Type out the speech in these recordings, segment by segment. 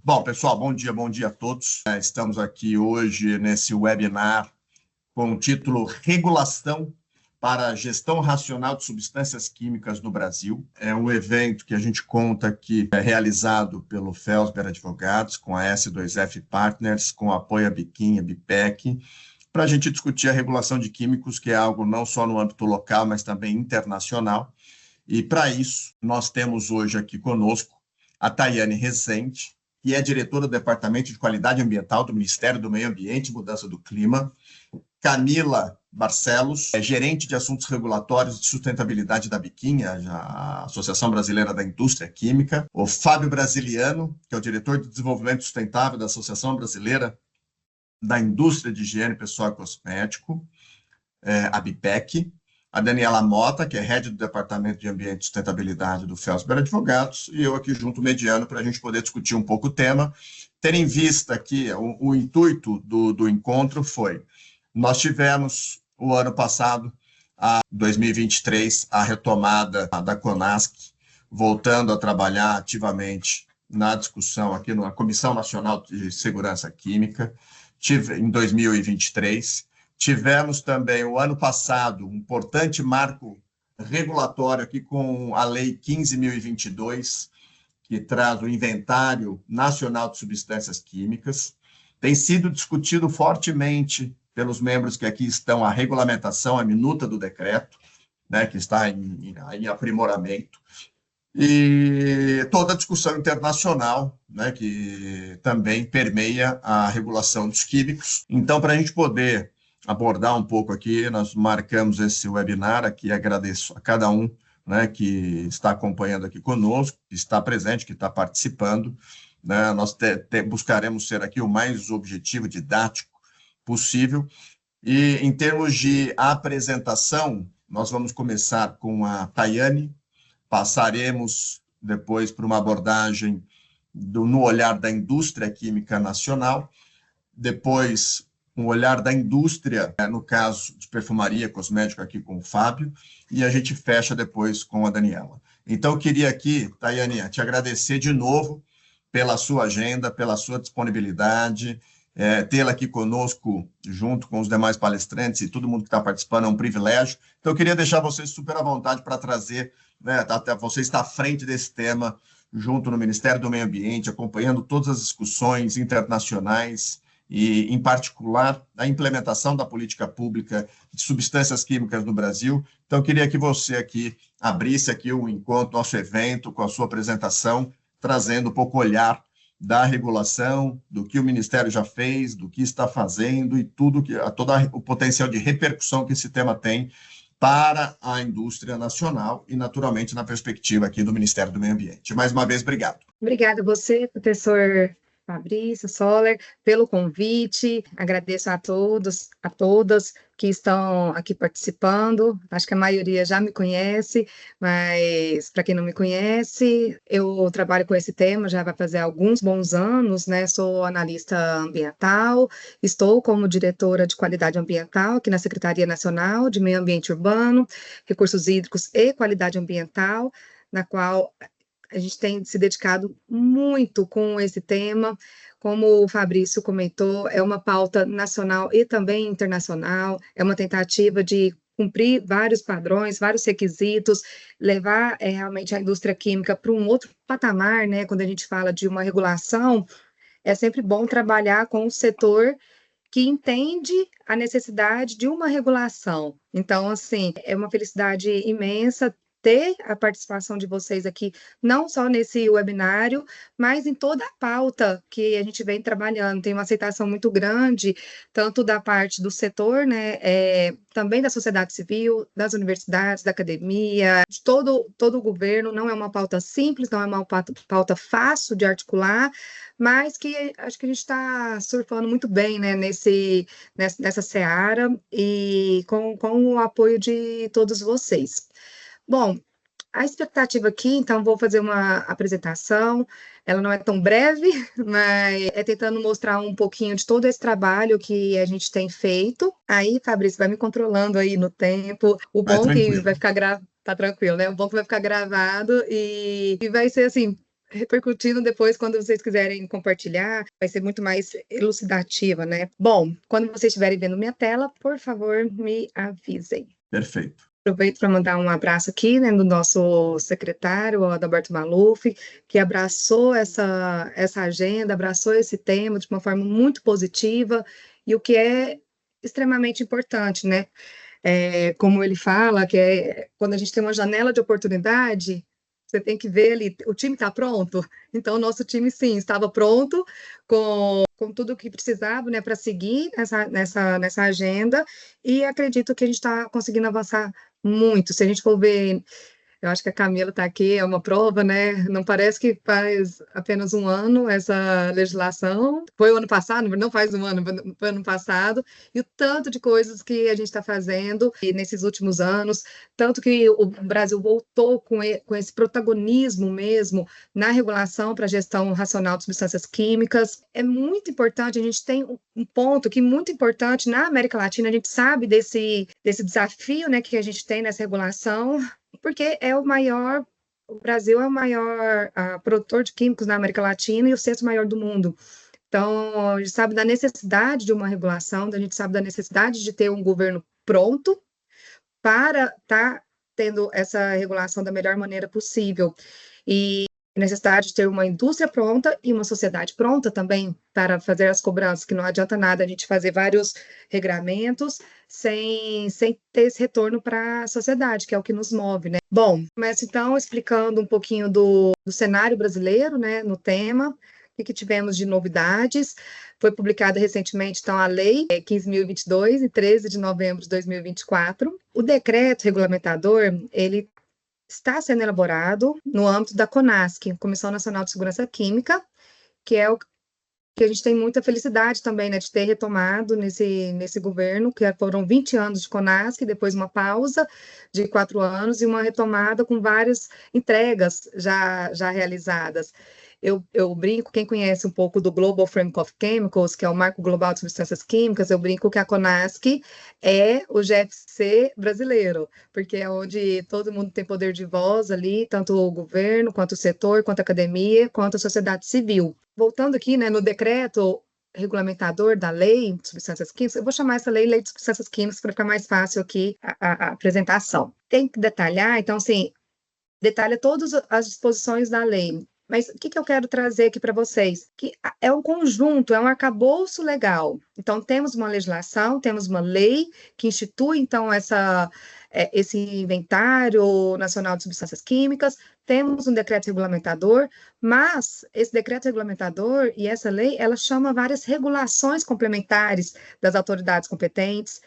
Bom, pessoal, bom dia a todos. Estamos aqui hoje nesse webinar com o título Regulação para a Gestão Racional de Substâncias Químicas no Brasil. É um evento que a gente conta aqui, é realizado pelo Felsber Advogados, com a S2F Partners, com o apoio à Biquim, a Bipec, para a gente discutir a regulação de químicos, que é algo não só no âmbito local, mas também internacional. E, para isso, nós temos hoje aqui conosco a Tayane Rezende, que é diretora do Departamento de Qualidade Ambiental do Ministério do Meio Ambiente e Mudança do Clima, Camila Barcelos, gerente de assuntos regulatórios de sustentabilidade da Biquim, a Associação Brasileira da Indústria Química, o Fábio Brasiliano, que é o diretor de desenvolvimento sustentável da Associação Brasileira da Indústria de Higiene Pessoal e Cosmético, a Bipec, a Daniela Mota, que é head do Departamento de Ambiente e Sustentabilidade do Felsber Advogados, e eu aqui junto mediano para a gente poder discutir um pouco o tema. Ter em vista que o intuito do encontro foi, nós tivemos o ano passado, 2023, a retomada da CONASC, voltando a trabalhar ativamente na discussão aqui na Comissão Nacional de Segurança Química, em 2023, tivemos também, o ano passado, um importante marco regulatório aqui com a Lei 15.022, que traz o Inventário Nacional de Substâncias Químicas. Tem sido discutido fortemente pelos membros que aqui estão a regulamentação, a minuta do decreto, né, que está em aprimoramento, e toda a discussão internacional, né, que também permeia a regulação dos químicos. Então, para a gente poder abordar um pouco aqui, nós marcamos esse webinar aqui, agradeço a cada um, né, que está acompanhando aqui conosco, que está presente, que está participando, né, nós buscaremos ser aqui o mais objetivo, didático possível, e em termos de apresentação, nós vamos começar com a Tayane, passaremos depois por uma abordagem no olhar da indústria química nacional, depois um olhar da indústria, no caso de perfumaria, cosmético, aqui com o Fábio, e a gente fecha depois com a Daniela. Então, eu queria aqui, Tayane, te agradecer de novo pela sua agenda, pela sua disponibilidade, tê-la aqui conosco, junto com os demais palestrantes e todo mundo que está participando, é um privilégio. Então, eu queria deixar você super à vontade para trazer, né, você está à frente desse tema, junto no Ministério do Meio Ambiente, acompanhando todas as discussões internacionais, e, em particular, a implementação da política pública de substâncias químicas no Brasil. Então, eu queria que você aqui abrisse aqui o encontro, nosso evento, com a sua apresentação, trazendo um pouco o olhar da regulação, do que o Ministério já fez, do que está fazendo e todo o potencial de repercussão que esse tema tem para a indústria nacional e, naturalmente, na perspectiva aqui do Ministério do Meio Ambiente. Mais uma vez, obrigado. Obrigada a você, professor Fabrício Soller, pelo convite. Agradeço a todos, a todas que estão aqui participando. Acho que a maioria já me conhece, mas para quem não me conhece, eu trabalho com esse tema já vai fazer alguns bons anos, né? Sou analista ambiental, estou como diretora de qualidade ambiental aqui na Secretaria Nacional de Meio Ambiente Urbano, Recursos Hídricos e Qualidade Ambiental, na qual a gente tem se dedicado muito com esse tema. Como o Fabrício comentou, é uma pauta nacional e também internacional, é uma tentativa de cumprir vários padrões, vários requisitos, levar realmente a indústria química para um outro patamar, né? Quando a gente fala de uma regulação, é sempre bom trabalhar com o setor que entende a necessidade de uma regulação. Então, assim, é uma felicidade imensa ter a participação de vocês aqui, não só nesse webinário, mas em toda a pauta que a gente vem trabalhando. Tem uma aceitação muito grande, tanto da parte do setor, né, também da sociedade civil, das universidades, da academia, de todo o governo. Não é uma pauta simples, não é uma pauta fácil de articular, mas que acho que a gente está surfando muito bem, né, nessa seara e com o apoio de todos vocês. Bom, a expectativa aqui, então, vou fazer uma apresentação, ela não é tão breve, mas é tentando mostrar um pouquinho de todo esse trabalho que a gente tem feito. Aí, Fabrício, vai me controlando aí no tempo. O bom que vai ficar tá tranquilo, né? O bom que vai ficar gravado e vai ser, assim, repercutindo depois, quando vocês quiserem compartilhar, vai ser muito mais elucidativa, né? Bom, quando vocês estiverem vendo minha tela, por favor, me avisem. Perfeito. Aproveito para mandar um abraço aqui, né, do nosso secretário, o Adalberto Maluf, que abraçou essa agenda, abraçou esse tema de uma forma muito positiva, e o que é extremamente importante, né? Como ele fala, que quando a gente tem uma janela de oportunidade, você tem que ver ali, o time está pronto? Então, o nosso time, sim, estava pronto, com tudo o que precisava, né, para seguir nessa agenda, e acredito que a gente está conseguindo avançar muito. Se a gente for ver, eu acho que a Camila está aqui, é uma prova, né? Não parece que faz apenas um ano essa legislação. Foi o ano passado, não faz um ano, foi ano passado. E o tanto de coisas que a gente está fazendo nesses últimos anos, tanto que o Brasil voltou com esse protagonismo mesmo na regulação para a gestão racional de substâncias químicas. É muito importante, a gente tem um ponto que é muito importante na América Latina, a gente sabe desse desafio, né, que a gente tem nessa regulação, porque o Brasil é o maior produtor de químicos na América Latina e o sexto maior do mundo. Então, a gente sabe da necessidade de uma regulação, a gente sabe da necessidade de ter um governo pronto para estar tendo essa regulação da melhor maneira possível. E a necessidade de ter uma indústria pronta e uma sociedade pronta também para fazer as cobranças, que não adianta nada a gente fazer vários regramentos sem ter esse retorno para a sociedade, que é o que nos move, né? Bom, começo então explicando um pouquinho do cenário brasileiro, né, no tema, o que tivemos de novidades. Foi publicada recentemente, então, a Lei 15.022, em 13 de novembro de 2024. O decreto regulamentador, ele está sendo elaborado no âmbito da CONASQ, Comissão Nacional de Segurança Química, que é o que a gente tem muita felicidade também, né, de ter retomado nesse governo, que foram 20 anos de CONASQ, depois uma pausa de 4 anos e uma retomada com várias entregas já realizadas. Eu brinco, quem conhece um pouco do Global Framework of Chemicals, que é o Marco Global de Substâncias Químicas, eu brinco que a CONASQ é o GFC brasileiro, porque é onde todo mundo tem poder de voz ali, tanto o governo, quanto o setor, quanto a academia, quanto a sociedade civil. Voltando aqui, né, no decreto regulamentador da lei de substâncias químicas, eu vou chamar essa lei de substâncias químicas para ficar mais fácil aqui a apresentação. Tem que detalhar, então, assim, detalha todas as disposições da lei. Mas o que eu quero trazer aqui para vocês? Que é um conjunto, é um arcabouço legal. Então, temos uma legislação, temos uma lei que institui, então, esse inventário nacional de substâncias químicas, temos um decreto regulamentador, mas esse decreto regulamentador e essa lei, ela chama várias regulações complementares das autoridades competentes.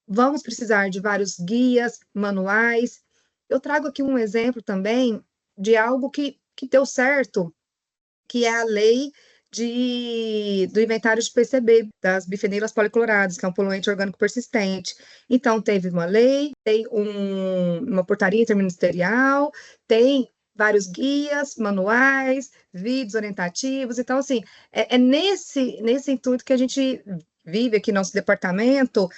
Vamos precisar de vários guias, manuais. Eu trago aqui um exemplo também de algo que deu certo, que é a lei do inventário de PCB, das bifenilas policloradas, que é um poluente orgânico persistente. Então, teve uma lei, tem uma portaria interministerial, tem vários guias, manuais, vídeos orientativos. Então, assim, é nesse intuito que a gente vive aqui no nosso departamento,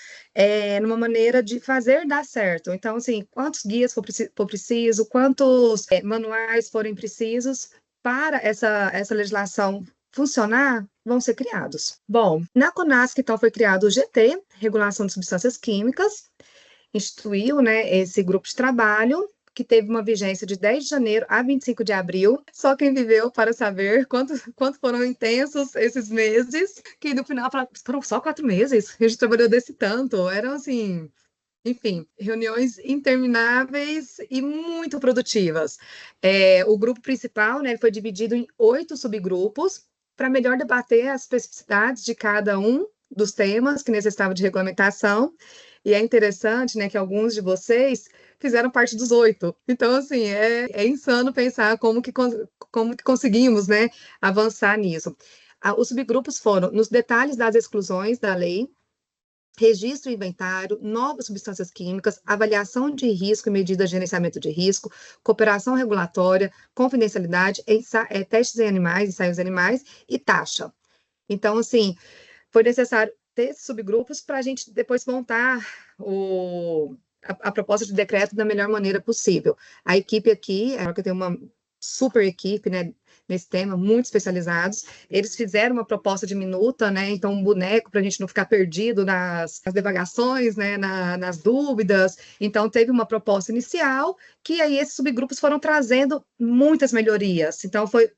numa maneira de fazer dar certo. Então, assim, quantos guias for preciso, quantos manuais forem precisos para essa legislação funcionar, vão ser criados. Bom, na CONASQ, então, foi criado o GT, Regulação de Substâncias Químicas, instituiu, né, esse grupo de trabalho, que teve uma vigência de 10 de janeiro a 25 de abril. Só quem viveu para saber quanto foram intensos esses meses, que no final foram só 4 meses, a gente trabalhou desse tanto, eram assim... Enfim, reuniões intermináveis e muito produtivas. O grupo principal, né, foi dividido em 8 subgrupos para melhor debater as especificidades de cada um dos temas que necessitavam de regulamentação. E é interessante, né, que alguns de vocês fizeram parte dos 8. Então, assim, é insano pensar como que conseguimos, né, avançar nisso. Os subgrupos foram nos detalhes das exclusões da lei, registro e inventário, novas substâncias químicas, avaliação de risco e medidas de gerenciamento de risco, cooperação regulatória, confidencialidade, testes em animais, ensaios em animais e taxa. Então, assim, foi necessário ter esses subgrupos para a gente depois montar a proposta de decreto da melhor maneira possível. A equipe aqui, que eu tenho uma super equipe, né, nesse tema, muito especializados. Eles fizeram uma proposta de minuta, né? Então, um boneco para a gente não ficar perdido nas divagações, né? Nas dúvidas. Então, teve uma proposta inicial que aí esses subgrupos foram trazendo muitas melhorias. Então, foi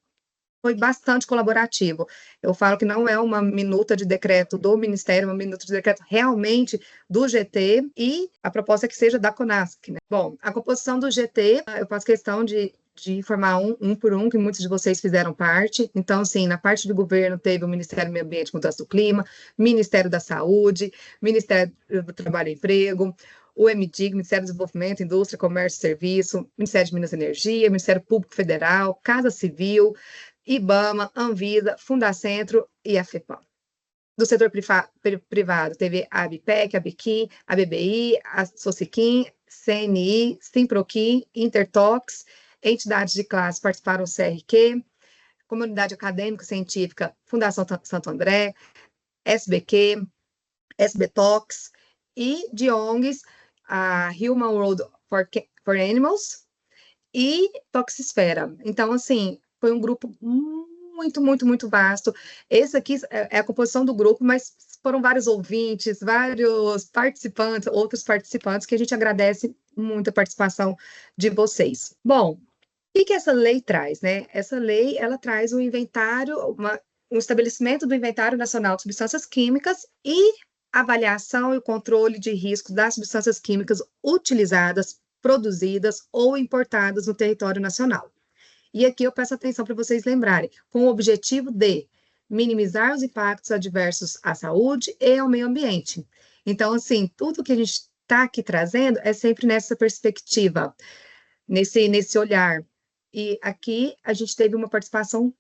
bastante colaborativo. Eu falo que não é uma minuta de decreto do Ministério, uma minuta de decreto realmente do GT, e a proposta é que seja da CONASC, né? Bom, a composição do GT, eu faço questão de informar um por um, que muitos de vocês fizeram parte. Então, assim, na parte do governo teve o Ministério do Meio Ambiente e Mudança do Clima, Ministério da Saúde, Ministério do Trabalho e Emprego, o MDIG, Ministério do Desenvolvimento, Indústria, Comércio e Serviço, Ministério de Minas e Energia, Ministério Público Federal, Casa Civil, IBAMA, Anvisa, Fundacentro e a FEPAM. Do setor privado, teve a ABPEC, a BIQUIM, a BBI, a SOCIQUIM, CNI, Simproquim, Intertox, entidades de classe participaram do CRQ, Comunidade Acadêmica Científica, Fundação Santo André, SBQ, SBTox, e de ONGs, a Human World for Animals e Toxisfera. Então, assim, foi um grupo muito vasto. Esse aqui é a composição do grupo, mas foram vários ouvintes, vários participantes, outros participantes, que a gente agradece muito a participação de vocês. Bom, o que essa lei traz, né? Essa lei, ela traz um inventário, um estabelecimento do Inventário Nacional de Substâncias Químicas e avaliação e o controle de risco das substâncias químicas utilizadas, produzidas ou importadas no território nacional. E aqui eu peço atenção para vocês lembrarem, com o objetivo de minimizar os impactos adversos à saúde e ao meio ambiente. Então, assim, tudo que a gente está aqui trazendo é sempre nessa perspectiva, nesse olhar. E aqui a gente teve uma participação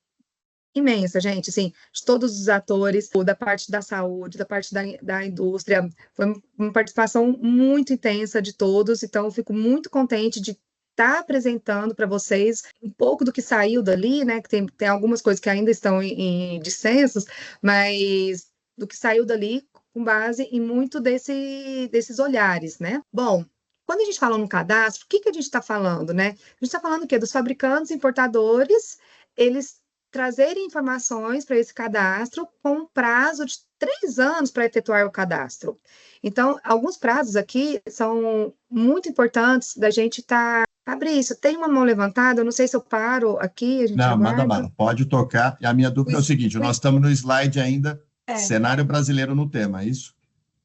imensa, gente, assim, de todos os atores, da parte da saúde, da parte da indústria, foi uma participação muito intensa de todos, então eu fico muito contente de estar apresentando para vocês um pouco do que saiu dali, né, que tem algumas coisas que ainda estão em dissensos, mas do que saiu dali com base em muito desses olhares, né? Bom, quando a gente fala no cadastro, o que a gente está falando, né? A gente está falando o quê? Dos fabricantes, importadores, eles trazerem informações para esse cadastro com um prazo de 3 anos para efetuar o cadastro. Então, alguns prazos aqui são muito importantes da gente estar... Fabrício, tem uma mão levantada? Eu não sei se eu paro aqui, a gente Não, aguarda. manda bala, pode tocar. E a minha dúvida é o seguinte, nós estamos no slide ainda, cenário brasileiro no tema, é isso?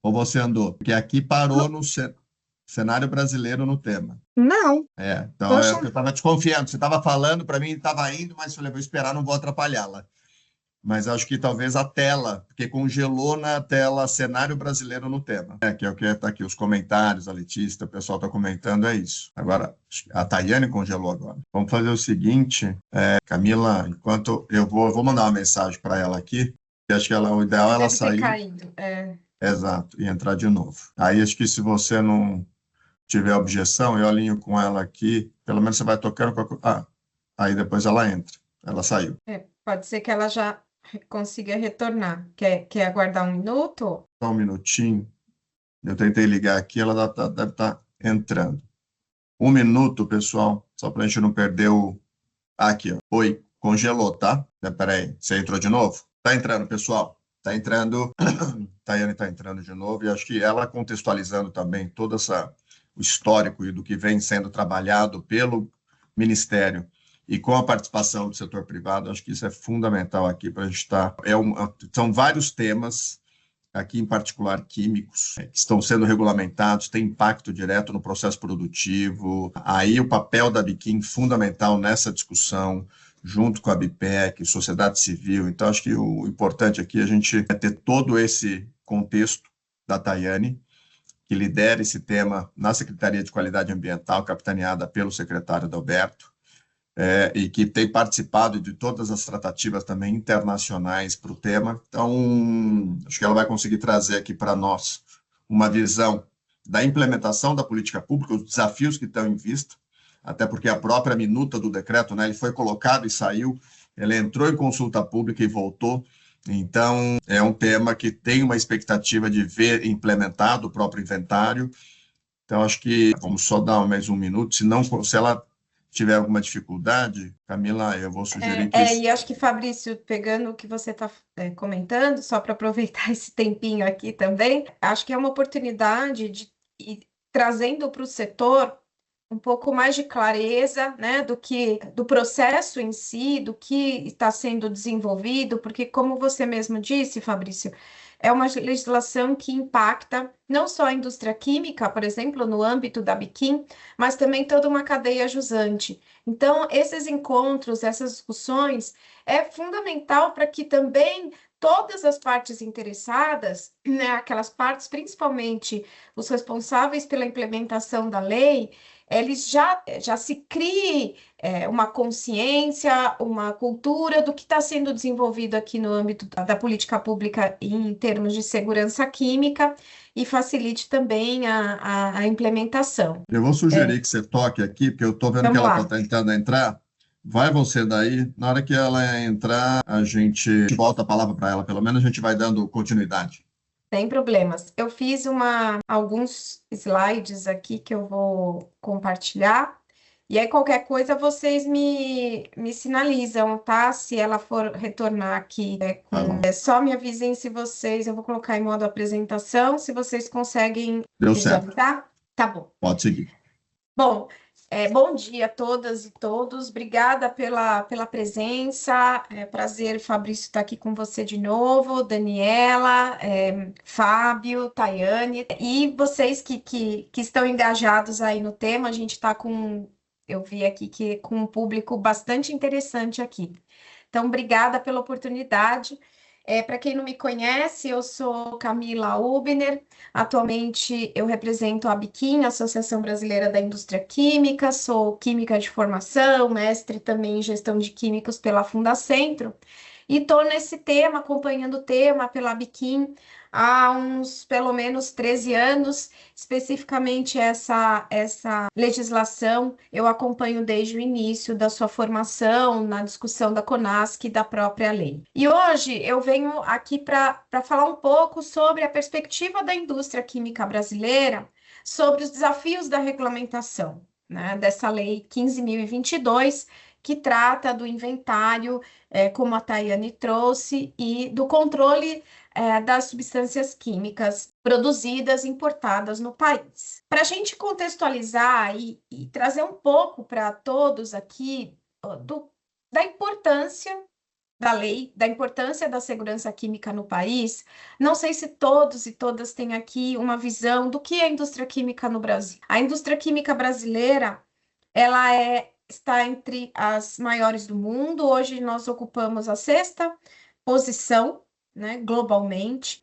Ou você andou? Porque aqui parou no cenário brasileiro no tema. Não. Então eu estava desconfiando. Você estava falando, para mim estava indo, mas eu falei, vou esperar, não vou atrapalhá-la. Mas acho que talvez a tela, porque congelou na tela cenário brasileiro no tema. Que é o que está aqui, os comentários, a Letícia, o pessoal está comentando, é isso. Agora, a Tayane congelou agora. Vamos fazer o seguinte, Camila, enquanto eu vou mandar uma mensagem para ela aqui, que acho que o ideal é ela sair. Caindo, Exato, e entrar de novo. Aí acho que se você não tiver objeção, eu alinho com ela aqui, pelo menos você vai tocando. Aí depois ela entra. Ela saiu. Pode ser que ela já consiga retornar. Quer aguardar um minuto? Só um minutinho. Eu tentei ligar aqui, ela deve estar entrando. 1 minuto, pessoal, só para a gente não perder o... Aqui, ó. Oi, congelou, tá? Peraí, você entrou de novo? Tá entrando, pessoal. Tá entrando. Tayane está entrando de novo, e acho que ela contextualizando também todo o histórico e do que vem sendo trabalhado pelo Ministério e com a participação do setor privado, acho que isso é fundamental aqui para a gente estar... São vários temas, aqui em particular químicos, que estão sendo regulamentados, tem impacto direto no processo produtivo. Aí o papel da BIQUIM fundamental nessa discussão, junto com a BIPEC, sociedade civil. Então, acho que o importante aqui é a gente ter todo esse contexto da Tayane, que lidera esse tema na Secretaria de Qualidade Ambiental, capitaneada pelo secretário Adalberto, e que tem participado de todas as tratativas também internacionais para o tema. Então, acho que ela vai conseguir trazer aqui para nós uma visão da implementação da política pública, os desafios que estão em vista, até porque a própria minuta do decreto, né, ele foi colocado e saiu, ele entrou em consulta pública e voltou. Então, é um tema que tem uma expectativa de ver implementado o próprio inventário. Então, acho que vamos só dar mais 1 minuto, se ela tiver alguma dificuldade, Camila, eu vou sugerir que... E acho que, Fabrício, pegando o que você está comentando, só para aproveitar esse tempinho aqui também, acho que é uma oportunidade de ir trazendo para o setor um pouco mais de clareza, né, do processo em si, do que está sendo desenvolvido, porque, como você mesmo disse, Fabrício, é uma legislação que impacta não só a indústria química, por exemplo, no âmbito da Biquim, mas também toda uma cadeia jusante. Então, esses encontros, essas discussões, é fundamental para que também todas as partes interessadas, né, aquelas partes, principalmente os responsáveis pela implementação da lei, eles já se crie uma consciência, uma cultura do que está sendo desenvolvido aqui no âmbito da política pública em termos de segurança química e facilite também a implementação. Eu vou sugerir que você toque aqui, porque eu estou vendo que Vamos ela lá. está tentando entrar. Vai você daí. Na hora que ela entrar, a gente volta a palavra para ela. Pelo menos a gente vai dando continuidade. Sem problemas. Eu fiz alguns slides aqui que eu vou compartilhar. E aí, qualquer coisa, vocês me sinalizam, tá? Se ela for retornar aqui, Tá bom. só me avisem se vocês... Eu vou colocar em modo apresentação, se vocês conseguem Deu certo. visualizar. Tá bom. Pode seguir. Bom, bom dia a todas e todos. Obrigada pela presença. É prazer, Fabrício, estar aqui com você de novo, Daniela, Fábio, Tayane, e vocês que estão engajados aí no tema. A gente está eu vi aqui que com um público bastante interessante aqui. Então, obrigada pela oportunidade. Para quem não me conhece, eu sou Camila Hübner. Atualmente, eu represento a Biquim, Associação Brasileira da Indústria Química. Sou química de formação, mestre também em gestão de químicos pela Fundacentro. E estou nesse tema, acompanhando o tema pela Biquim há pelo menos 13 anos, especificamente essa legislação, eu acompanho desde o início da sua formação, na discussão da CONASC e da própria lei. E hoje eu venho aqui para falar um pouco sobre a perspectiva da indústria química brasileira, sobre os desafios da regulamentação, né, dessa lei 15.022, que trata do inventário, como a Tayane trouxe, e do controle das substâncias químicas produzidas e importadas no país. Para a gente contextualizar e trazer um pouco para todos aqui da importância da lei, da importância da segurança química no país, não sei se todos e todas têm aqui uma visão do que é a indústria química no Brasil. A indústria química brasileira, ela está entre as maiores do mundo. Hoje nós ocupamos a 6ª posição, né, globalmente.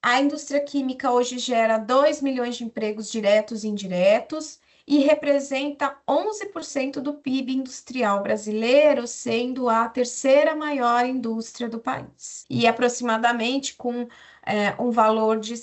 A indústria química hoje gera 2 milhões de empregos diretos e indiretos e representa 11% do PIB industrial brasileiro, sendo a 3ª maior indústria do país. E aproximadamente com um valor de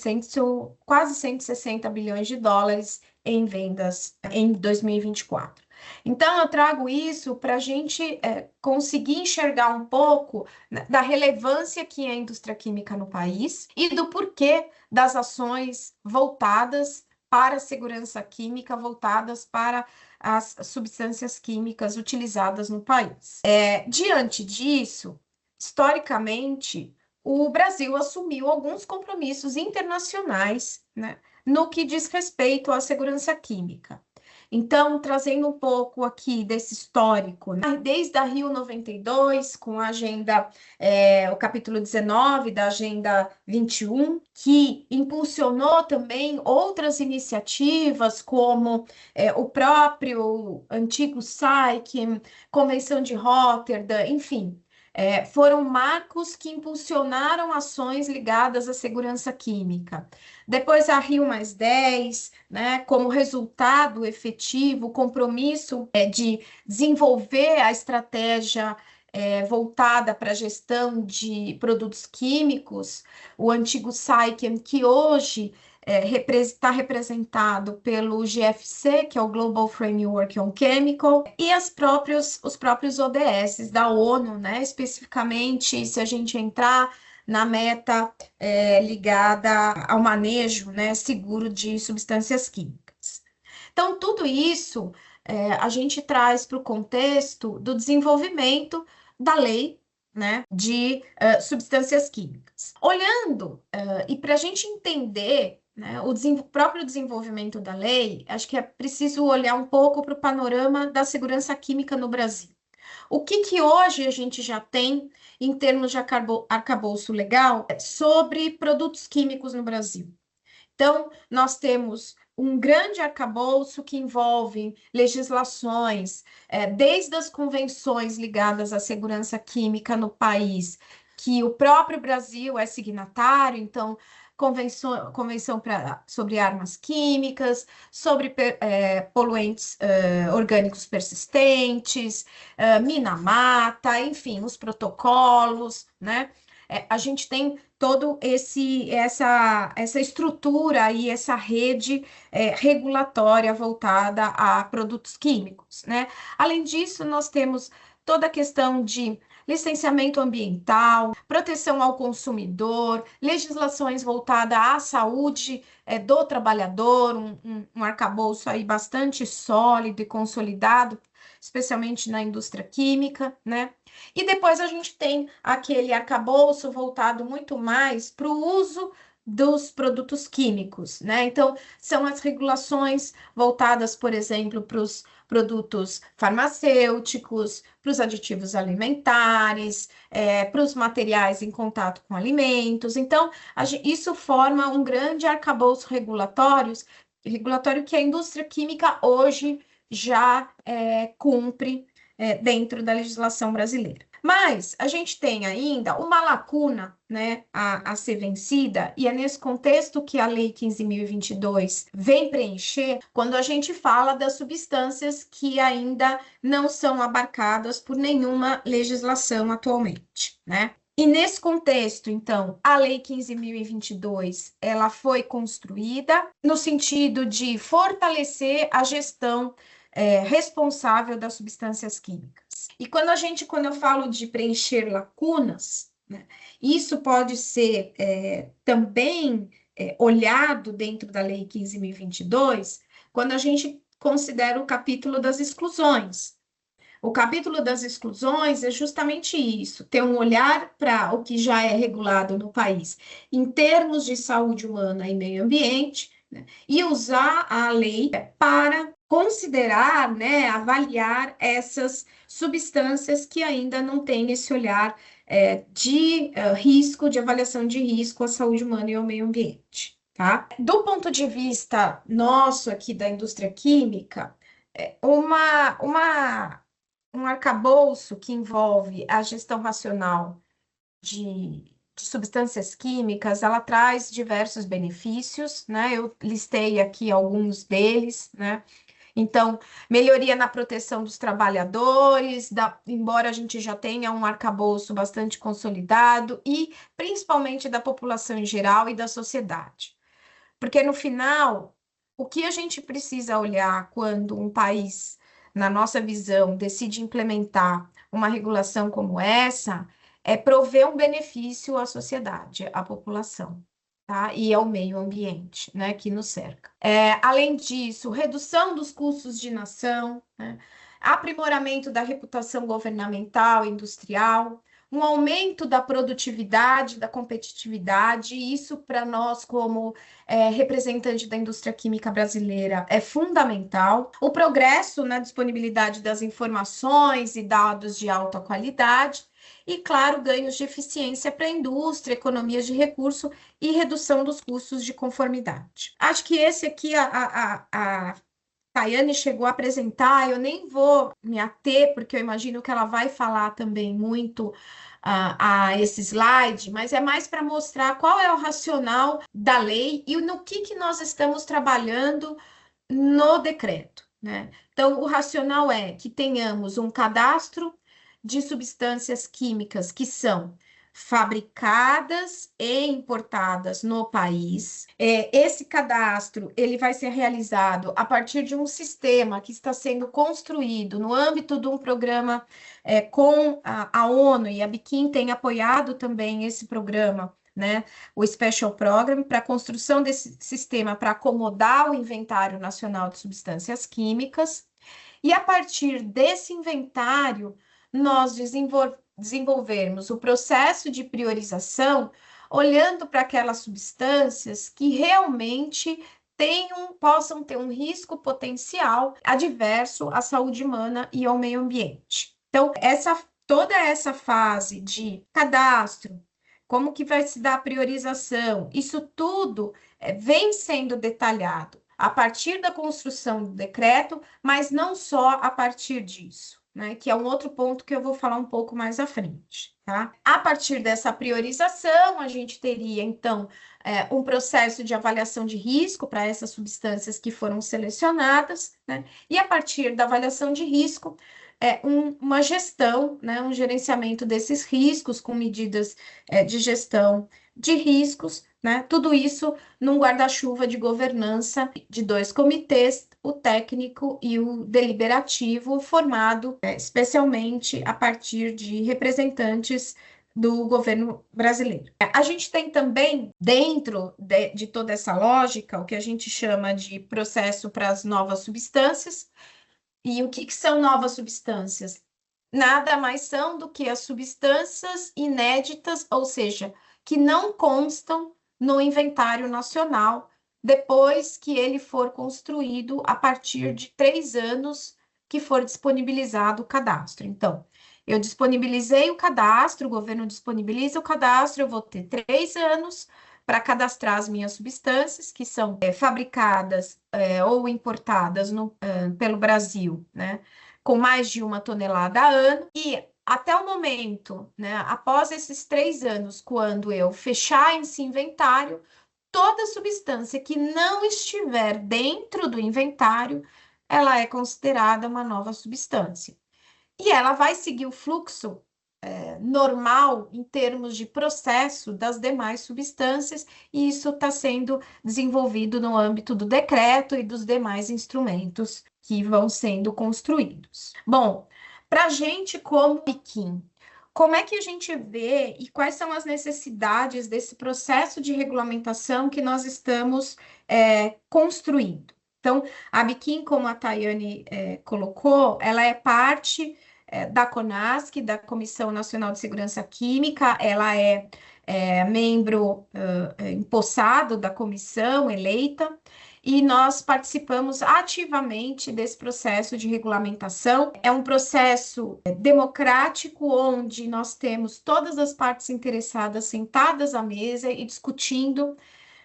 quase 160 bilhões de dólares em vendas em 2024. Então, eu trago isso para a gente conseguir enxergar um pouco da relevância que é a indústria química no país e do porquê das ações voltadas para a segurança química, voltadas para as substâncias químicas utilizadas no país. Diante disso, historicamente, o Brasil assumiu alguns compromissos internacionais, né, no que diz respeito à segurança química. Então, trazendo um pouco aqui desse histórico, né? Desde a Rio 92, com a agenda, o capítulo 19 da Agenda 21, que impulsionou também outras iniciativas, como o próprio antigo SAIC, Convenção de Róterdam, enfim. Foram marcos que impulsionaram ações ligadas à segurança química. Depois a Rio+10, né, como resultado efetivo, o compromisso de desenvolver a estratégia voltada para a gestão de produtos químicos, o antigo SAICM, que hoje está representado pelo GFC, que é o Global Framework on Chemical, e os próprios ODS da ONU, né? Especificamente, se a gente entrar na meta ligada ao manejo, né, seguro de substâncias químicas. Então, tudo isso a gente traz para o contexto do desenvolvimento da lei, né, de substâncias químicas. Olhando, e para a gente entender, né, o próprio desenvolvimento da lei, acho que é preciso olhar um pouco para o panorama da segurança química no Brasil. O que hoje a gente já tem em termos de arcabouço legal sobre produtos químicos no Brasil? Então, nós temos um grande arcabouço que envolve legislações, desde as convenções ligadas à segurança química no país, que o próprio Brasil é signatário, então, convenção sobre armas químicas, sobre poluentes orgânicos persistentes, Minamata, enfim, os protocolos, né? A gente tem todo essa estrutura e essa rede regulatória voltada a produtos químicos, né? Além disso, nós temos toda a questão de licenciamento ambiental, proteção ao consumidor, legislações voltadas à saúde do trabalhador, um arcabouço aí bastante sólido e consolidado, especialmente na indústria química, né? E depois a gente tem aquele arcabouço voltado muito mais para o uso dos produtos químicos, né? Então, são as regulações voltadas, por exemplo, para os produtos farmacêuticos, para os aditivos alimentares, para os materiais em contato com alimentos. Então, isso forma um grande arcabouço regulatório que a indústria química hoje já cumpre dentro da legislação brasileira. Mas a gente tem ainda uma lacuna, né, a ser vencida, e é nesse contexto que a Lei 15.022 vem preencher, quando a gente fala das substâncias que ainda não são abarcadas por nenhuma legislação atualmente, né? E nesse contexto, então, a Lei 15.022, ela foi construída no sentido de fortalecer a gestão responsável das substâncias químicas. E quando eu falo de preencher lacunas, né, isso pode ser também olhado dentro da Lei 15.022, quando a gente considera o capítulo das exclusões. O capítulo das exclusões é justamente isso, ter um olhar para o que já é regulado no país em termos de saúde humana e meio ambiente, né, e usar a lei para considerar, né, avaliar essas substâncias que ainda não têm esse olhar de risco, de avaliação de risco à saúde humana e ao meio ambiente, tá? Do ponto de vista nosso aqui da indústria química, um arcabouço que envolve a gestão racional de substâncias químicas, ela traz diversos benefícios, né? Eu listei aqui alguns deles, né? Então, melhoria na proteção dos trabalhadores, embora a gente já tenha um arcabouço bastante consolidado, e principalmente da população em geral e da sociedade. Porque, no final, o que a gente precisa olhar quando um país, na nossa visão, decide implementar uma regulação como essa, é prover um benefício à sociedade, à população, tá? E ao meio ambiente, né, que nos cerca. Além disso, redução dos custos de nação, né? Aprimoramento da reputação governamental e industrial, um aumento da produtividade, da competitividade, e isso para nós, como representante da indústria química brasileira, é fundamental. O progresso na disponibilidade das informações e dados de alta qualidade, e, claro, ganhos de eficiência para a indústria, economias de recurso e redução dos custos de conformidade. Acho que esse aqui a Tayane chegou a apresentar, eu nem vou me ater, porque eu imagino que ela vai falar também muito a esse slide, mas é mais para mostrar qual é o racional da lei e no que nós estamos trabalhando no decreto, né? Então, o racional é que tenhamos um cadastro de substâncias químicas que são fabricadas e importadas no país. Esse cadastro ele vai ser realizado a partir de um sistema que está sendo construído no âmbito de um programa com a ONU, e a Biquim tem apoiado também esse programa, né, o Special Program, para a construção desse sistema para acomodar o Inventário Nacional de Substâncias Químicas. E a partir desse inventário, nós desenvolvermos o processo de priorização, olhando para aquelas substâncias que realmente possam ter um risco potencial adverso à saúde humana e ao meio ambiente. Então, toda essa fase de cadastro, como que vai se dar a priorização, isso tudo vem sendo detalhado a partir da construção do decreto, mas não só a partir disso, né? Que é um outro ponto que eu vou falar um pouco mais à frente, tá? A partir dessa priorização, a gente teria, então, um processo de avaliação de risco para essas substâncias que foram selecionadas, né? E a partir da avaliação de risco, uma gestão, né? Um gerenciamento desses riscos com medidas de gestão de riscos, né? Tudo isso num guarda-chuva de governança de 2 comitês, o técnico e o deliberativo, formado especialmente a partir de representantes do governo brasileiro. A gente tem também, dentro de toda essa lógica, o que a gente chama de processo para as novas substâncias. E o que são novas substâncias? Nada mais são do que as substâncias inéditas, ou seja, que não constam no inventário nacional, depois que ele for construído a partir de 3 anos que for disponibilizado o cadastro. Então, eu disponibilizei o cadastro, o governo disponibiliza o cadastro, eu vou ter 3 anos para cadastrar as minhas substâncias, que são fabricadas ou importadas pelo Brasil, né, com mais de 1 tonelada a ano, e até o momento, né, após esses 3 anos, quando eu fechar esse inventário, toda substância que não estiver dentro do inventário, ela é considerada uma nova substância. E ela vai seguir o fluxo normal em termos de processo das demais substâncias, e isso está sendo desenvolvido no âmbito do decreto e dos demais instrumentos que vão sendo construídos. Bom, para a gente como Biquim, como é que a gente vê e quais são as necessidades desse processo de regulamentação que nós estamos construindo? Então, a Biquim, como a Tayane colocou, ela é parte da CONASC, da Comissão Nacional de Segurança Química, ela é membro empossado da comissão, eleita, e nós participamos ativamente desse processo de regulamentação. É um processo democrático, onde nós temos todas as partes interessadas sentadas à mesa e discutindo.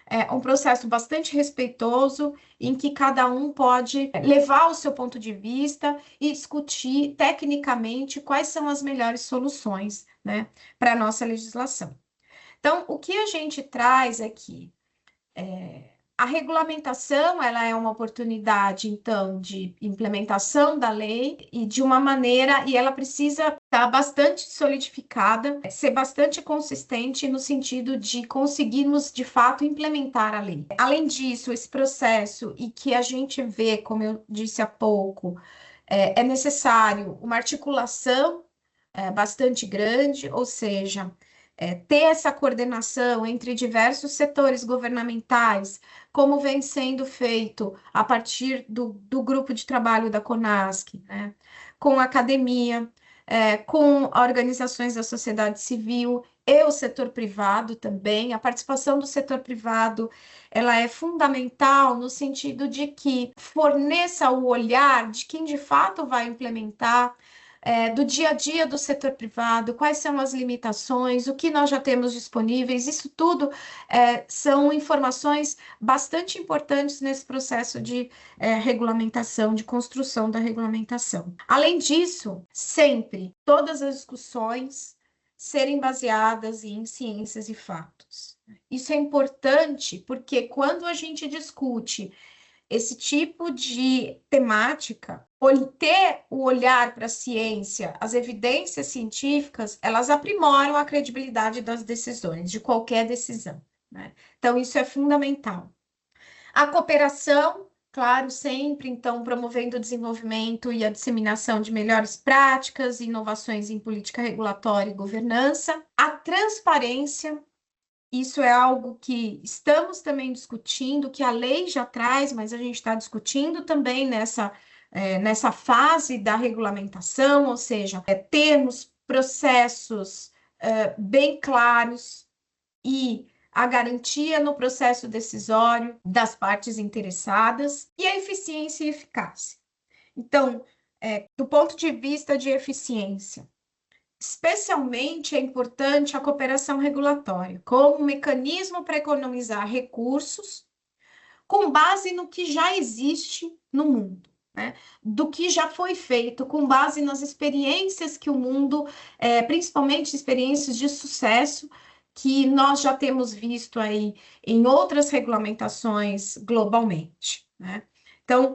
É um processo bastante respeitoso, em que cada um pode levar o seu ponto de vista e discutir tecnicamente quais são as melhores soluções, né, para a nossa legislação. Então, o que a gente traz aqui a regulamentação, ela é uma oportunidade, então, de implementação da lei e de uma maneira, e ela precisa estar bastante solidificada, ser bastante consistente no sentido de conseguirmos, de fato, implementar a lei. Além disso, esse processo, e que a gente vê, como eu disse há pouco, é necessário uma articulação bastante grande, ou seja, ter essa coordenação entre diversos setores governamentais, como vem sendo feito a partir do grupo de trabalho da CONASC, né? Com a academia, com organizações da sociedade civil e o setor privado também. A participação do setor privado, ela é fundamental no sentido de que forneça o olhar de quem de fato vai implementar, do dia a dia do setor privado, quais são as limitações, o que nós já temos disponíveis, isso tudo são informações bastante importantes nesse processo de regulamentação, de construção da regulamentação. Além disso, sempre, todas as discussões serem baseadas em ciências e fatos. Isso é importante porque quando a gente discute esse tipo de temática, ter o olhar para a ciência, as evidências científicas, elas aprimoram a credibilidade das decisões, de qualquer decisão, né? Então, isso é fundamental. A cooperação, claro, sempre, então, promovendo o desenvolvimento e a disseminação de melhores práticas e inovações em política regulatória e governança. A transparência, isso é algo que estamos também discutindo, que a lei já traz, mas a gente está discutindo também nessa nessa fase da regulamentação, ou seja, termos processos bem claros e a garantia no processo decisório das partes interessadas e a eficiência e eficácia. Então, do ponto de vista de eficiência, especialmente é importante a cooperação regulatória, como um mecanismo para economizar recursos com base no que já existe no mundo, né? Do que já foi feito, com base nas experiências que o mundo, principalmente experiências de sucesso, que nós já temos visto aí em outras regulamentações globalmente, né? Então,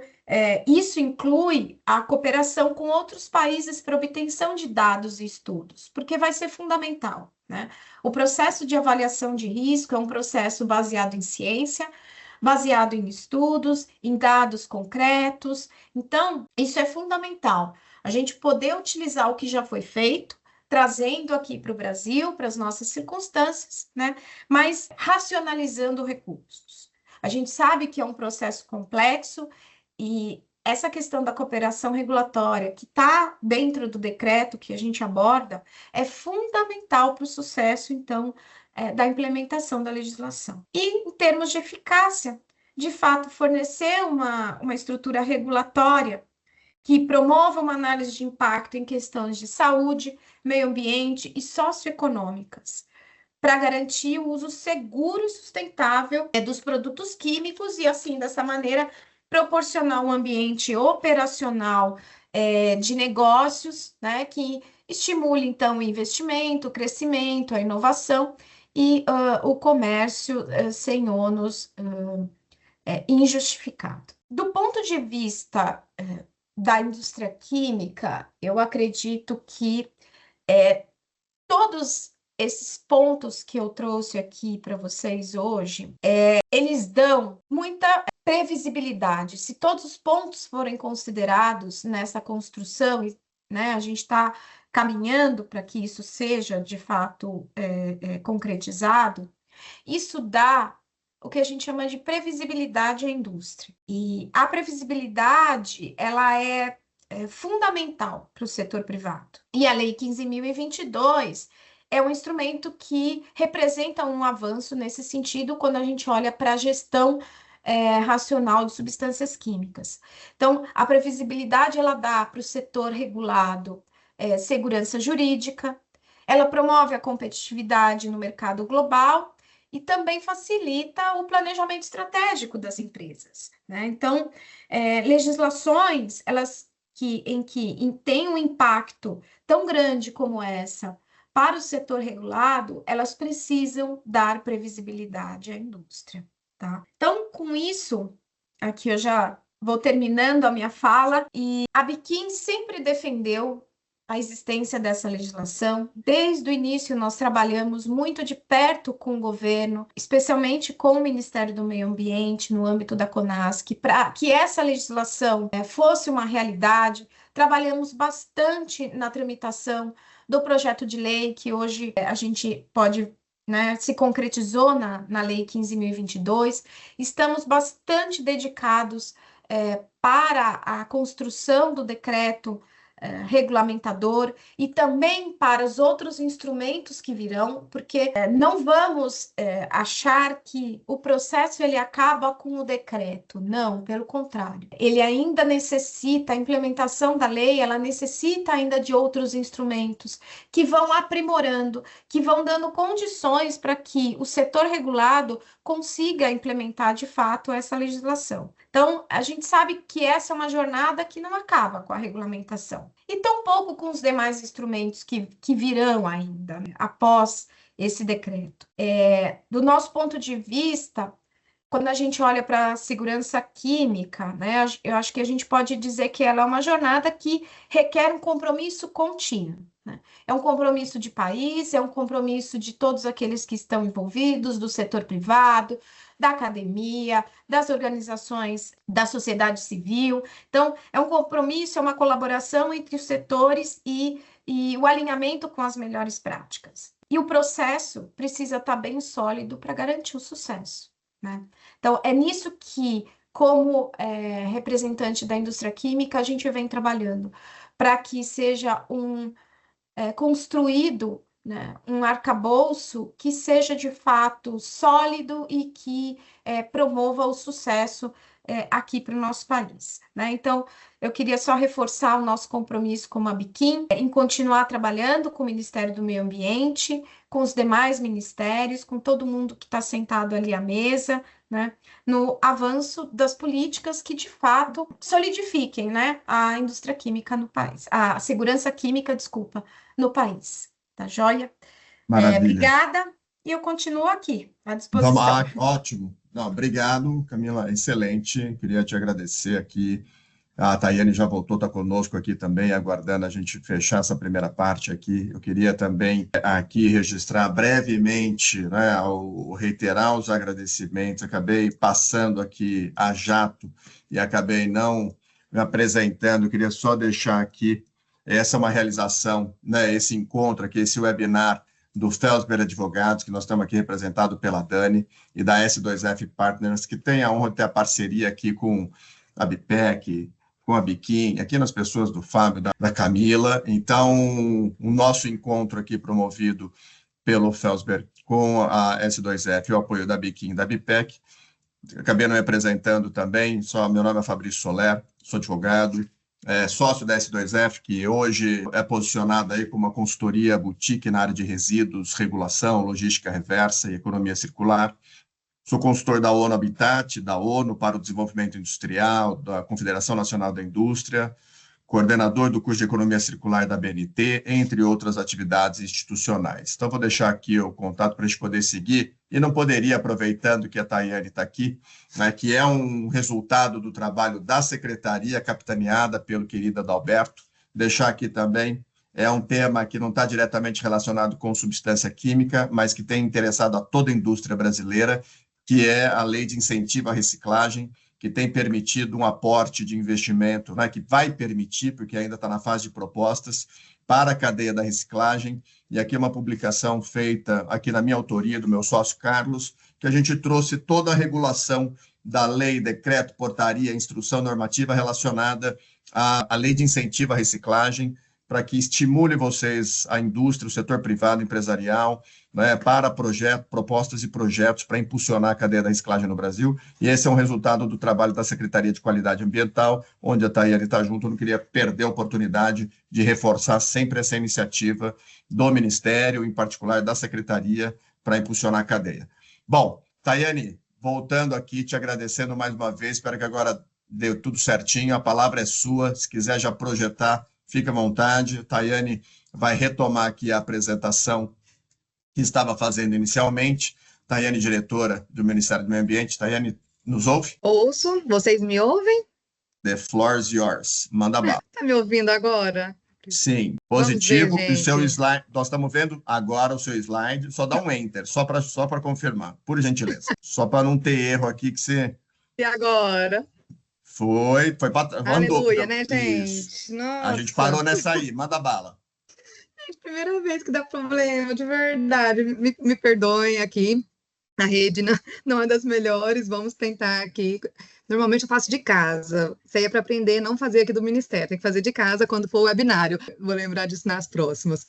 isso inclui a cooperação com outros países para obtenção de dados e estudos, porque vai ser fundamental, né? O processo de avaliação de risco é um processo baseado em ciência, baseado em estudos, em dados concretos. Então, isso é fundamental. A gente poder utilizar o que já foi feito, trazendo aqui para o Brasil, para as nossas circunstâncias, né? Mas racionalizando recursos. A gente sabe que é um processo complexo e essa questão da cooperação regulatória, que está dentro do decreto que a gente aborda, é fundamental para o sucesso, então, da implementação da legislação. E, em termos de eficácia, de fato, fornecer uma estrutura regulatória que promova uma análise de impacto em questões de saúde, meio ambiente e socioeconômicas, para garantir o uso seguro e sustentável dos produtos químicos e, assim, dessa maneira, proporcionar um ambiente operacional de negócios, né, que estimule, então, o investimento, o crescimento, a inovação e o comércio sem ônus injustificado. Do ponto de vista da indústria química, eu acredito que todos esses pontos que eu trouxe aqui para vocês hoje, eles dão muita previsibilidade. Se todos os pontos forem considerados nessa construção, né, a gente está caminhando para que isso seja, de fato, concretizado, isso dá o que a gente chama de previsibilidade à indústria. E a previsibilidade, ela é fundamental para o setor privado. E a Lei 15.022 é um instrumento que representa um avanço nesse sentido quando a gente olha para a gestão racional de substâncias químicas. Então, a previsibilidade, ela dá para o setor regulado segurança jurídica, ela promove a competitividade no mercado global e também facilita o planejamento estratégico das empresas, né? Então, legislações, elas em que tem um impacto tão grande como essa para o setor regulado, elas precisam dar previsibilidade à indústria, tá? Então, com isso, aqui eu já vou terminando a minha fala, e a Biquim sempre defendeu a existência dessa legislação. Desde o início, nós trabalhamos muito de perto com o governo, especialmente com o Ministério do Meio Ambiente, no âmbito da CONASC, para que essa legislação fosse uma realidade. Trabalhamos bastante na tramitação do projeto de lei, que hoje a gente pode, né, se concretizou na Lei 15.022. Estamos bastante dedicados para a construção do decreto regulamentador e também para os outros instrumentos que virão, porque não vamos achar que o processo ele acaba com o decreto, não, pelo contrário. Ele ainda necessita, a implementação da lei, ela necessita ainda de outros instrumentos que vão aprimorando, que vão dando condições para que o setor regulado consiga implementar de fato essa legislação. Então, a gente sabe que essa é uma jornada que não acaba com a regulamentação. E tampouco com os demais instrumentos que virão ainda, né, após esse decreto. Do nosso ponto de vista, quando a gente olha para a segurança química, né, eu acho que a gente pode dizer que ela é uma jornada que requer um compromisso contínuo, né? É um compromisso de país, é um compromisso de todos aqueles que estão envolvidos, do setor privado, da academia, das organizações da sociedade civil. Então, é um compromisso, é uma colaboração entre os setores e o alinhamento com as melhores práticas. E o processo precisa estar bem sólido para garantir o sucesso, né? Então, é nisso que, como representante da indústria química, a gente vem trabalhando para que seja construído, né, um arcabouço que seja de fato sólido e que promova o sucesso aqui para o nosso país, né? Então, eu queria só reforçar o nosso compromisso com a Biquim, em continuar trabalhando com o Ministério do Meio Ambiente, com os demais ministérios, com todo mundo que está sentado ali à mesa, né, no avanço das políticas que, de fato, solidifiquem, né, a indústria química no país, a segurança química, desculpa, no país, tá joia? Maravilha. Obrigada, e eu continuo aqui, à Vamos, disposição. ótimo. Não, obrigado, Camila, excelente. Queria te agradecer aqui. A Tayane já voltou, está conosco aqui também, aguardando a gente fechar essa primeira parte aqui. Eu queria também aqui registrar brevemente, né, reiterar os agradecimentos. Acabei passando aqui a jato e acabei não me apresentando. Queria só deixar aqui, essa é uma realização, né, esse encontro aqui, esse webinar do Felsberg Advogados, que nós estamos aqui representado pela Dani, e da S2F Partners, que tem a honra de ter a parceria aqui com a BPEC, com a Biquim, aqui nas pessoas do Fábio, da Camila. Então, o nosso encontro aqui promovido pelo Felsberg com a S2F, o apoio da Biquim e da BPEC. Acabei não me apresentando também, meu nome é Fabrício Soler, sou advogado, sócio da S2F, que hoje é posicionada aí como uma consultoria boutique na área de resíduos, regulação, logística reversa e economia circular. Sou consultor da ONU Habitat, da ONU para o Desenvolvimento Industrial, da Confederação Nacional da Indústria, coordenador do curso de Economia Circular da BNT, entre outras atividades institucionais. Então, vou deixar aqui o contato para a gente poder seguir, e não poderia, aproveitando que a Tayane está aqui, né, que é um resultado do trabalho da secretaria, capitaneada pelo querido Adalberto, deixar aqui também, é um tema que não está diretamente relacionado com substância química, mas que tem interessado a toda a indústria brasileira, que é a Lei de Incentivo à Reciclagem, que tem permitido um aporte de investimento, né, que vai permitir, porque ainda está na fase de propostas, para a cadeia da reciclagem. E aqui uma publicação feita aqui na minha autoria, do meu sócio Carlos, que a gente trouxe toda a regulação da lei, decreto, portaria, instrução normativa relacionada à Lei de Incentivo à Reciclagem, para que estimule vocês, a indústria, o setor privado, empresarial, né, para propostas e projetos para impulsionar a cadeia da reciclagem no Brasil. E esse é um resultado do trabalho da Secretaria de Qualidade Ambiental, onde a Tayane está junto. Eu não queria perder a oportunidade de reforçar sempre essa iniciativa do Ministério, em particular da Secretaria, para impulsionar a cadeia. Bom, Tayane, voltando aqui, te agradecendo mais uma vez, espero que agora deu tudo certinho, a palavra é sua, se quiser já projetar, fica à vontade. Tayane vai retomar aqui a apresentação que estava fazendo inicialmente. Tayane, diretora do Ministério do Meio Ambiente. Tayane, nos ouve? Ouço, vocês me ouvem? The floor is yours. Manda bala. Está me ouvindo agora? Sim, Vamos positivo. ver, E o seu gente. slide, nós estamos vendo agora o seu slide. Só dá um enter, só para confirmar, por gentileza. Só para não ter erro aqui que você... E agora? Foi para... Aleluia, né, Isso. gente? Nossa. A gente parou nessa aí. Manda bala. Primeira vez que dá problema, de verdade. Me perdoem aqui. A rede não é das melhores, vamos tentar aqui. Normalmente eu faço de casa. Isso aí é para aprender, não fazer aqui do Ministério. Tem que fazer de casa quando for o webinário. Vou lembrar disso nas próximas.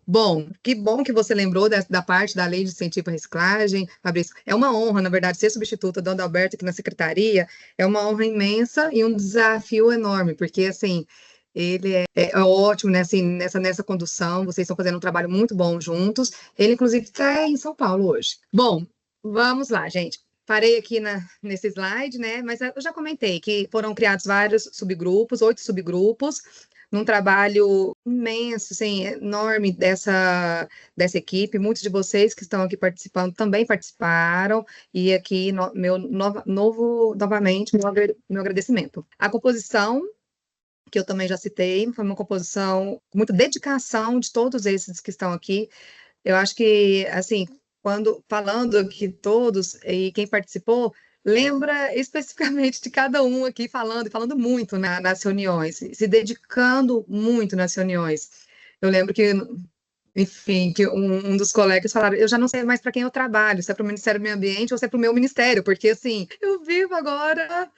Bom que você lembrou da parte da Lei de Incentivo à Reciclagem, Fabrício. É uma honra, na verdade, ser substituta do Adalberto aqui na Secretaria. É uma honra imensa e um desafio enorme, porque, assim, ele é ótimo, né, assim, nessa condução. Vocês estão fazendo um trabalho muito bom juntos. Ele, inclusive, está em São Paulo hoje. Bom, vamos lá, gente. Parei aqui nesse slide, né? Mas eu já comentei que foram criados vários subgrupos, 8 subgrupos, num trabalho imenso, assim, enorme dessa equipe. Muitos de vocês que estão aqui participando também participaram, e aqui novamente meu agradecimento. A composição, que eu também já citei, foi uma composição com muita dedicação de todos esses que estão aqui. Eu acho que, assim, falando aqui todos e quem participou, lembra especificamente de cada um aqui falando muito nas reuniões, se dedicando muito nas reuniões. Eu lembro que enfim, que um dos colegas falaram, eu já não sei mais para quem eu trabalho, se é para o Ministério do Meio Ambiente ou se é para o meu ministério, porque assim, eu vivo agora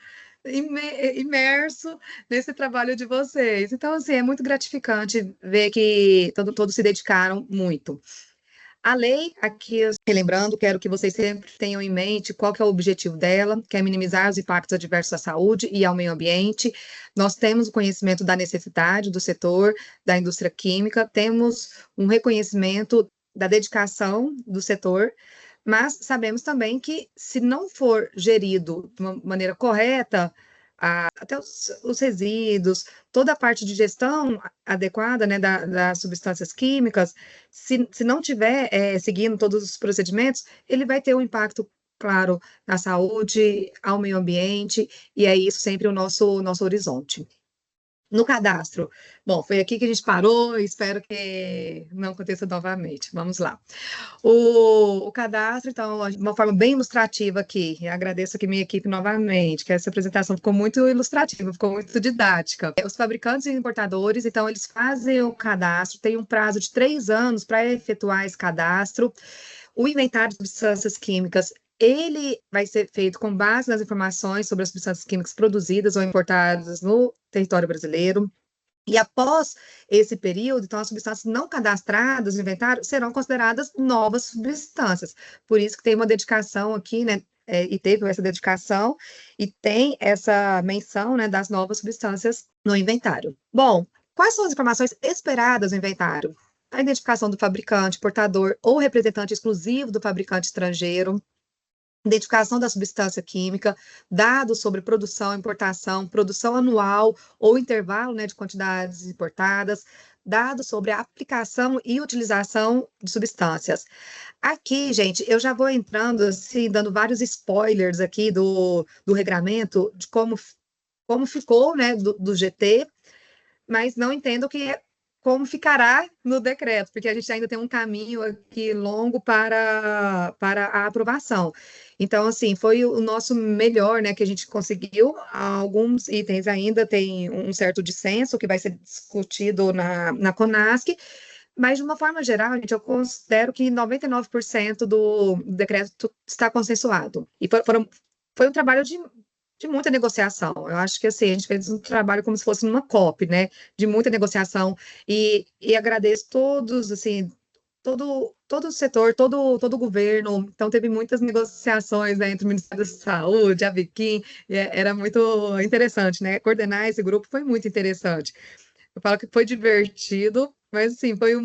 imerso nesse trabalho de vocês. Então, assim, é muito gratificante ver que todos se dedicaram muito. A lei, aqui, relembrando, quero que vocês sempre tenham em mente qual que é o objetivo dela, que é minimizar os impactos adversos à saúde e ao meio ambiente. Nós temos o conhecimento da necessidade do setor da indústria química, temos um reconhecimento da dedicação do setor, mas sabemos também que, se não for gerido de uma maneira correta, até os resíduos, toda a parte de gestão adequada, né, das substâncias químicas, se não tiver seguindo todos os procedimentos, ele vai ter um impacto, claro, na saúde, ao meio ambiente, e é isso sempre o nosso horizonte. No cadastro, bom, foi aqui que a gente parou, espero que não aconteça novamente. Vamos lá. O cadastro, então, de uma forma bem ilustrativa aqui. Eu agradeço aqui minha equipe novamente, que essa apresentação ficou muito ilustrativa, ficou muito didática. Os fabricantes e importadores, então, eles fazem o cadastro, tem um prazo de 3 anos para efetuar esse cadastro. O inventário de substâncias químicas, ele vai ser feito com base nas informações sobre as substâncias químicas produzidas ou importadas no território brasileiro. E após esse período, então, as substâncias não cadastradas no inventário serão consideradas novas substâncias. Por isso que tem uma dedicação aqui, né? E teve essa dedicação e tem essa menção, né, das novas substâncias no inventário. Bom, quais são as informações esperadas no inventário? A identificação do fabricante, portador ou representante exclusivo do fabricante estrangeiro, identificação da substância química, dados sobre produção, importação, produção anual ou intervalo, né, de quantidades importadas, dados sobre a aplicação e utilização de substâncias. Aqui, gente, eu já vou entrando, assim, dando vários spoilers aqui do regramento, de como ficou, né, do GT, mas não entendo como ficará no decreto, porque a gente ainda tem um caminho aqui longo para a aprovação. Então, assim, foi o nosso melhor, né, que a gente conseguiu. Alguns itens ainda tem um certo dissenso que vai ser discutido na CONASC, mas, de uma forma geral, gente, eu considero que 99% do decreto está consensuado. E foi um trabalho de muita negociação. Eu acho que, assim, a gente fez um trabalho como se fosse numa COP, né, de muita negociação, e agradeço todos, assim, todo o setor, todo o governo. Então, teve muitas negociações, né, entre o Ministério da Saúde, a Viquim, era muito interessante, né, coordenar esse grupo foi muito interessante. Eu falo que foi divertido, mas assim, foi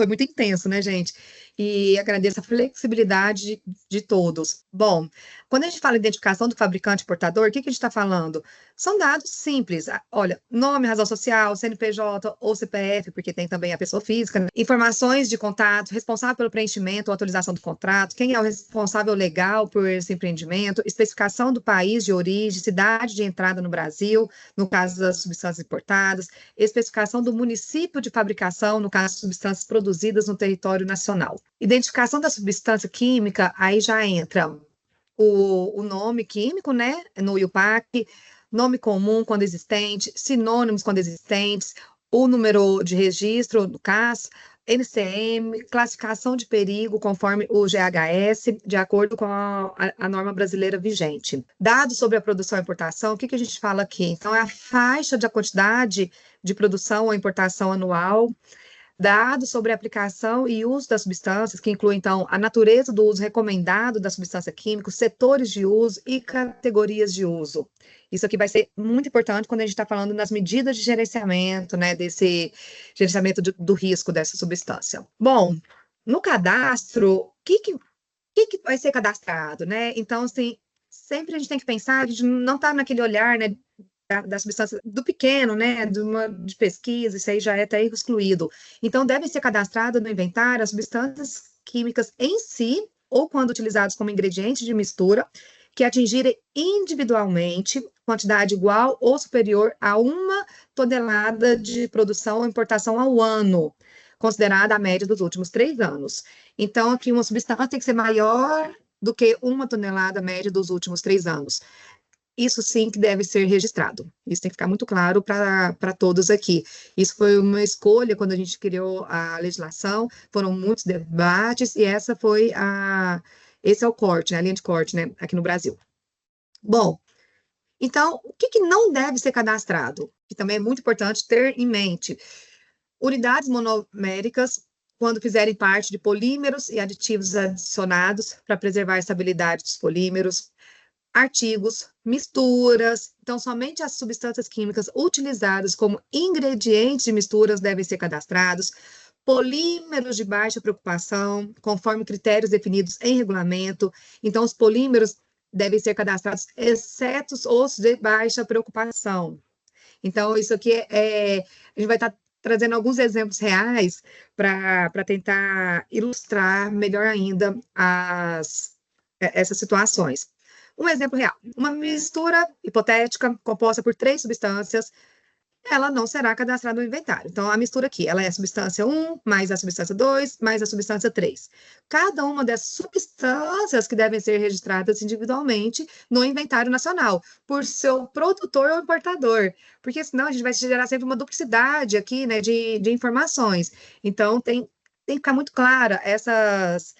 muito intenso, né, gente? E agradeço a flexibilidade de todos. Bom, quando a gente fala em identificação do fabricante portador, o que a gente está falando? São dados simples. Olha, nome, razão social, CNPJ ou CPF, porque tem também a pessoa física, né? Informações de contato, responsável pelo preenchimento ou atualização do contrato, quem é o responsável legal por esse empreendimento, especificação do país de origem, cidade de entrada no Brasil, no caso das substâncias importadas, especificação do município de fabricação, no caso de substâncias produzidas no território nacional. Identificação da substância química, aí já entra o nome químico, né, no IUPAC, nome comum quando existente, sinônimos quando existentes, o número de registro, no CAS, NCM, classificação de perigo conforme o GHS, de acordo com a norma brasileira vigente. Dados sobre a produção e importação, o que a gente fala aqui? Então, é a faixa da quantidade de produção ou importação anual, dados sobre a aplicação e uso das substâncias, que inclui, então, a natureza do uso recomendado da substância química, setores de uso e categorias de uso. Isso aqui vai ser muito importante quando a gente está falando nas medidas de gerenciamento, né, desse gerenciamento do risco dessa substância. Bom, no cadastro, o que vai ser cadastrado, né? Então, assim, sempre a gente tem que pensar, a gente não está naquele olhar, né, da substância do pequeno, né, de pesquisa, isso aí já é até excluído. Então, devem ser cadastradas no inventário as substâncias químicas em si, ou quando utilizadas como ingredientes de mistura, que atingirem individualmente quantidade igual ou superior a 1 tonelada de produção ou importação ao ano, considerada a média dos últimos 3 anos. Então, aqui uma substância tem que ser maior do que 1 tonelada média dos últimos 3 anos. isso sim que deve ser registrado. Isso tem que ficar muito claro para todos aqui. Isso foi uma escolha quando a gente criou a legislação, foram muitos debates, e esse é o corte, né, a linha de corte, né, aqui no Brasil. Bom, então, o que não deve ser cadastrado? Que também é muito importante ter em mente. Unidades monoméricas, quando fizerem parte de polímeros e aditivos adicionados para preservar a estabilidade dos polímeros, artigos, misturas, então somente as substâncias químicas utilizadas como ingredientes de misturas devem ser cadastrados, polímeros de baixa preocupação, conforme critérios definidos em regulamento, então os polímeros devem ser cadastrados, exceto os de baixa preocupação. Então, isso aqui a gente vai estar trazendo alguns exemplos reais para tentar ilustrar melhor ainda essas situações. Um exemplo real, uma mistura hipotética composta por 3 substâncias, ela não será cadastrada no inventário. Então, a mistura aqui, ela é a substância 1, mais a substância 2, mais a substância 3. Cada uma dessas substâncias que devem ser registradas individualmente no inventário nacional, por seu produtor ou importador, porque senão a gente vai gerar sempre uma duplicidade aqui, né, de informações. Então, tem que ficar muito clara essas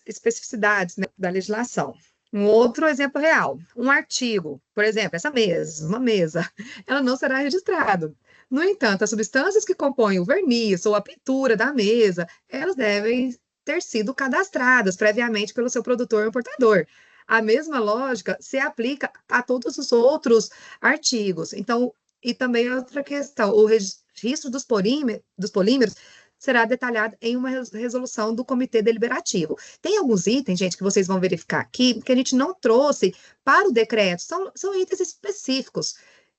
especificidades, né, da legislação. Um outro exemplo real, um artigo, por exemplo, essa mesa, uma mesa, ela não será registrada. No entanto, as substâncias que compõem o verniz ou a pintura da mesa, elas devem ter sido cadastradas previamente pelo seu produtor ou importador. A mesma lógica se aplica a todos os outros artigos. Então, e também outra questão, o registro dos polímeros será detalhado em uma resolução do Comitê Deliberativo. Tem alguns itens, gente, que vocês vão verificar aqui, que a gente não trouxe para o decreto, são itens específicos,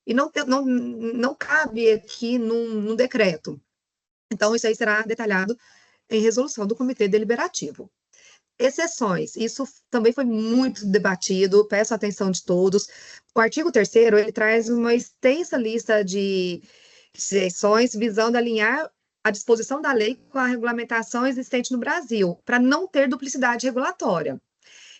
e não cabe aqui num decreto. Então, isso aí será detalhado em resolução do Comitê Deliberativo. Exceções, isso também foi muito debatido, peço a atenção de todos. O artigo 3º, ele traz uma extensa lista de exceções visando alinhar a disposição da lei com a regulamentação existente no Brasil, para não ter duplicidade regulatória.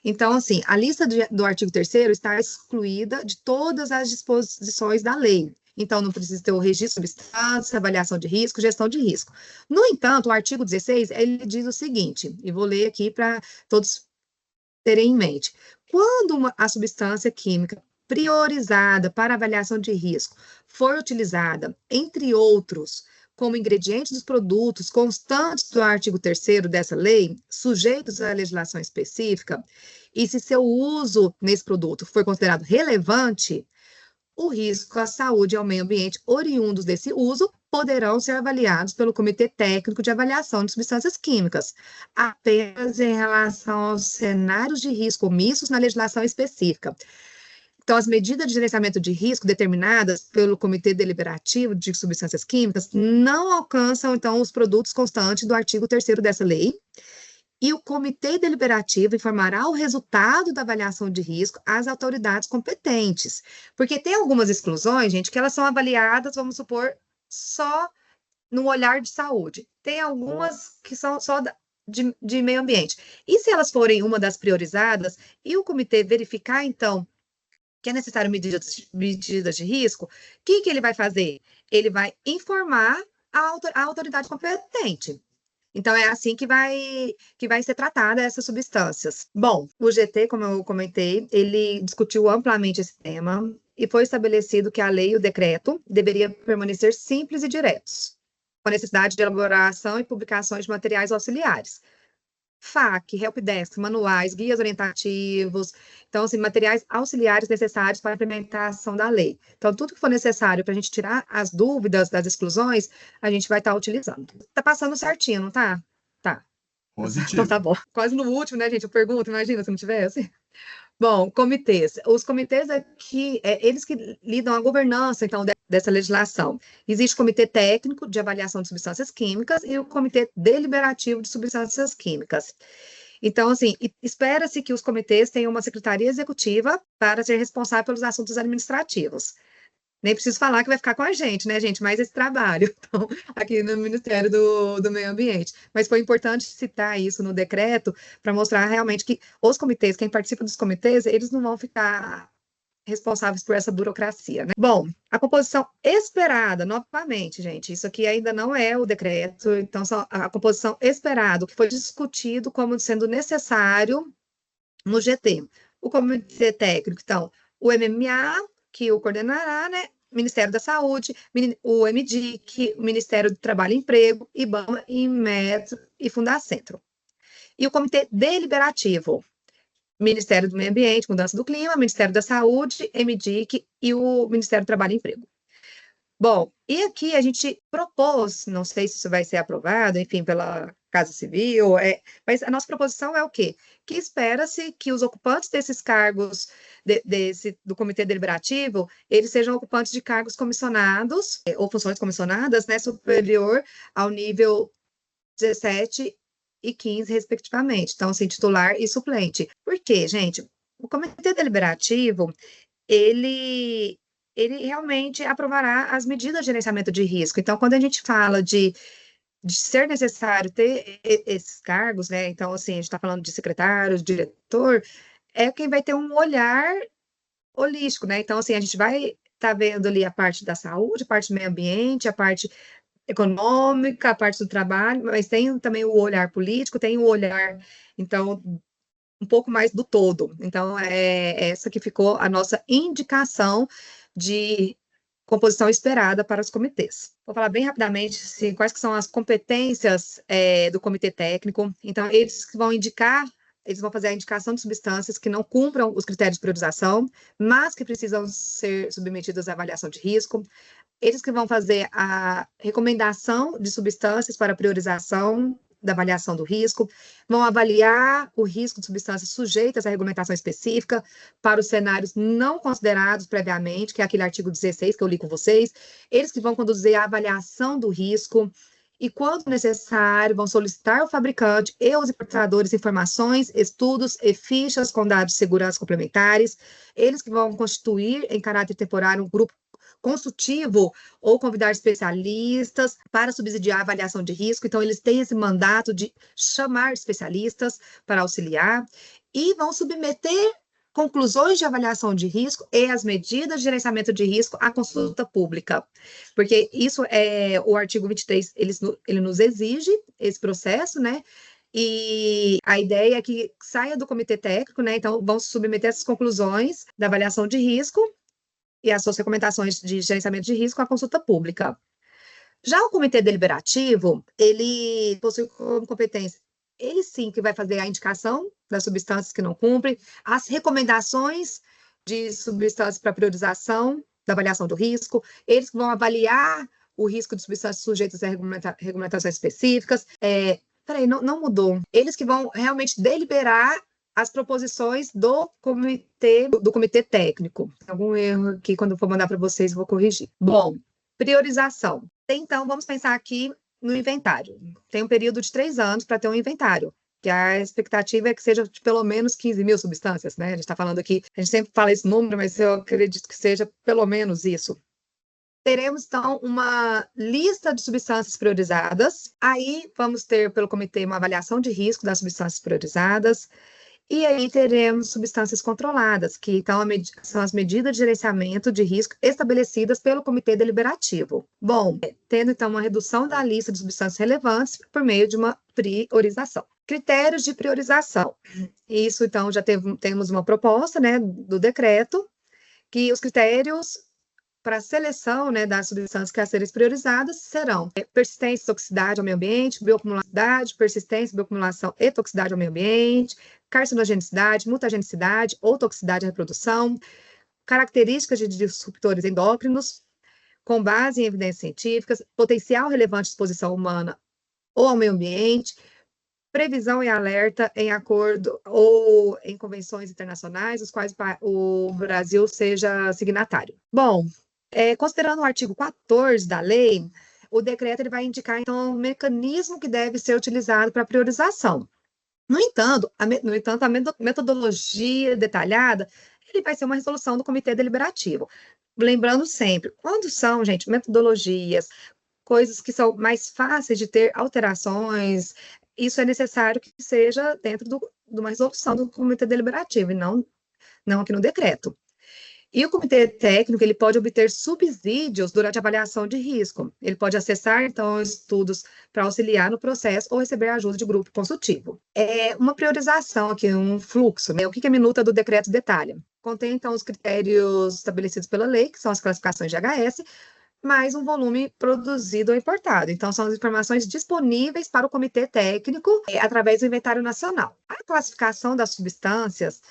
Então, assim, a lista do artigo 3º está excluída de todas as disposições da lei. Então, não precisa ter o registro de substância, avaliação de risco, gestão de risco. No entanto, o artigo 16, ele diz o seguinte, e vou ler aqui para todos terem em mente. Quando a substância química priorizada para avaliação de risco for utilizada, entre outros, como ingredientes dos produtos constantes do artigo 3º dessa lei, sujeitos à legislação específica, e se seu uso nesse produto for considerado relevante, o risco à saúde e ao meio ambiente oriundos desse uso poderão ser avaliados pelo Comitê Técnico de Avaliação de Substâncias Químicas, apenas em relação aos cenários de risco omissos na legislação específica. Então, as medidas de gerenciamento de risco determinadas pelo Comitê Deliberativo de Substâncias Químicas não alcançam, então, os produtos constantes do artigo 3º dessa lei, e o Comitê Deliberativo informará o resultado da avaliação de risco às autoridades competentes. Porque tem algumas exclusões, gente, que elas são avaliadas, vamos supor, só no olhar de saúde. Tem algumas que são só de meio ambiente. E se elas forem uma das priorizadas, e o comitê verificar, então, que é necessário medidas de risco, o que ele vai fazer? Ele vai informar a autoridade competente. Então, é assim que vai ser tratada essas substâncias. Bom, o GT, como eu comentei, ele discutiu amplamente esse tema e foi estabelecido que a lei e o decreto deveriam permanecer simples e diretos, com a necessidade de elaboração e publicações de materiais auxiliares. FAQ, helpdesk, manuais, guias orientativos, então, assim, materiais auxiliares necessários para a implementação da lei. Então, tudo que for necessário para a gente tirar as dúvidas das exclusões, a gente vai estar utilizando. Tá passando certinho, não tá? Tá. Positivo. Então, tá bom. Quase no último, né, gente? Eu pergunto, imagina se não tivesse. Bom, comitês. Os comitês aqui, eles que lidam a governança, então, dessa legislação. Existe o Comitê Técnico de Avaliação de Substâncias Químicas e o Comitê Deliberativo de Substâncias Químicas. Então, assim, espera-se que os comitês tenham uma secretaria executiva para ser responsável pelos assuntos administrativos. Nem preciso falar que vai ficar com a gente, né, gente? Mais esse trabalho, então, aqui no Ministério do Meio Ambiente. Mas foi importante citar isso no decreto para mostrar realmente que os comitês, quem participa dos comitês, eles não vão ficar responsáveis por essa burocracia, né? Bom, a composição esperada, novamente, gente, isso aqui ainda não é o decreto, então a composição esperada, que foi discutido como sendo necessário no GT. O Comitê Técnico, então, o MMA, que o coordenará, né? Ministério da Saúde, o MDIC, o Ministério do Trabalho e Emprego, IBAMA, Inmetro e Fundacentro. E o Comitê Deliberativo, Ministério do Meio Ambiente, Mudança do Clima, Ministério da Saúde, MDIC e o Ministério do Trabalho e Emprego. Bom, e aqui a gente propôs, não sei se isso vai ser aprovado, enfim, pela Casa Civil, mas a nossa proposição é o quê? Que espera-se que os ocupantes desses cargos do Comitê Deliberativo, eles sejam ocupantes de cargos comissionados, ou funções comissionadas, né, superior ao nível 17 e 15, respectivamente. Então, assim, titular e suplente. Por quê, gente? O Comitê Deliberativo, ele realmente aprovará as medidas de gerenciamento de risco. Então, quando a gente fala de ser necessário ter esses cargos, né? Então, assim, a gente está falando de secretário, diretor, é quem vai ter um olhar holístico, né? Então, assim, a gente vai estar vendo ali a parte da saúde, a parte do meio ambiente, a parte econômica, a parte do trabalho, mas tem também o olhar político, tem o olhar, então, um pouco mais do todo. Então, é essa que ficou a nossa indicação de composição esperada para os comitês. Vou falar bem rapidamente assim, quais que são as competências do comitê técnico. Então, eles vão fazer a indicação de substâncias que não cumpram os critérios de priorização, mas que precisam ser submetidas à avaliação de risco. Eles que vão fazer a recomendação de substâncias para priorização da avaliação do risco, vão avaliar o risco de substâncias sujeitas à regulamentação específica para os cenários não considerados previamente, que é aquele artigo 16 que eu li com vocês. Eles que vão conduzir a avaliação do risco e, quando necessário, vão solicitar ao fabricante e aos importadores informações, estudos e fichas com dados de segurança complementares. Eles que vão constituir, em caráter temporário, um grupo consultivo ou convidar especialistas para subsidiar a avaliação de risco. Então, eles têm esse mandato de chamar especialistas para auxiliar e vão submeter conclusões de avaliação de risco e as medidas de gerenciamento de risco à consulta pública, porque isso é o artigo 23, ele nos exige esse processo, né? E a ideia é que saia do comitê técnico, né? Então, vão submeter essas conclusões da avaliação de risco e as suas recomendações de gerenciamento de risco à consulta pública. Já o comitê deliberativo, ele possui como competência, ele sim que vai fazer a indicação das substâncias que não cumprem, as recomendações de substâncias para priorização da avaliação do risco, eles vão avaliar o risco de substâncias sujeitas a regulamentações específicas. Peraí, não mudou. Eles que vão realmente deliberar as proposições do comitê técnico. Tem algum erro aqui, quando eu for mandar para vocês, eu vou corrigir. Bom, priorização. Então, vamos pensar aqui no inventário. Tem um período de 3 anos para ter um inventário, que a expectativa é que seja de pelo menos 15 mil substâncias, né? A gente está falando aqui, a gente sempre fala esse número, mas eu acredito que seja pelo menos isso. Teremos, então, uma lista de substâncias priorizadas. Aí, vamos ter, pelo comitê, uma avaliação de risco das substâncias priorizadas. E aí teremos substâncias controladas, que então são as medidas de gerenciamento de risco estabelecidas pelo Comitê Deliberativo. Bom, tendo então uma redução da lista de substâncias relevantes por meio de uma priorização. Critérios de priorização. Isso, então, já temos uma proposta, né, do decreto, que os critérios para a seleção, né, das substâncias que a serem priorizadas serão persistência e toxicidade ao meio ambiente, bioacumulação, persistência, bioacumulação e toxicidade ao meio ambiente, carcinogenicidade, mutagenicidade ou toxicidade à reprodução, características de disruptores endócrinos, com base em evidências científicas, potencial relevante de exposição humana ou ao meio ambiente, previsão e alerta em acordo ou em convenções internacionais, os quais o Brasil seja signatário. Bom, considerando o artigo 14 da lei, o decreto ele vai indicar, então, o mecanismo que deve ser utilizado para priorização. No entanto, a metodologia detalhada, ele vai ser uma resolução do Comitê Deliberativo. Lembrando sempre, quando são, gente, metodologias, coisas que são mais fáceis de ter alterações, isso é necessário que seja dentro de uma resolução do Comitê Deliberativo, e não aqui no decreto. E o comitê técnico, ele pode obter subsídios durante a avaliação de risco. Ele pode acessar, então, estudos para auxiliar no processo ou receber ajuda de grupo consultivo. É uma priorização aqui, um fluxo, né? O que a minuta do decreto detalha? Contém, então, os critérios estabelecidos pela lei, que são as classificações de HS, mais um volume produzido ou importado. Então, são as informações disponíveis para o comitê técnico através do inventário nacional. A classificação das substâncias,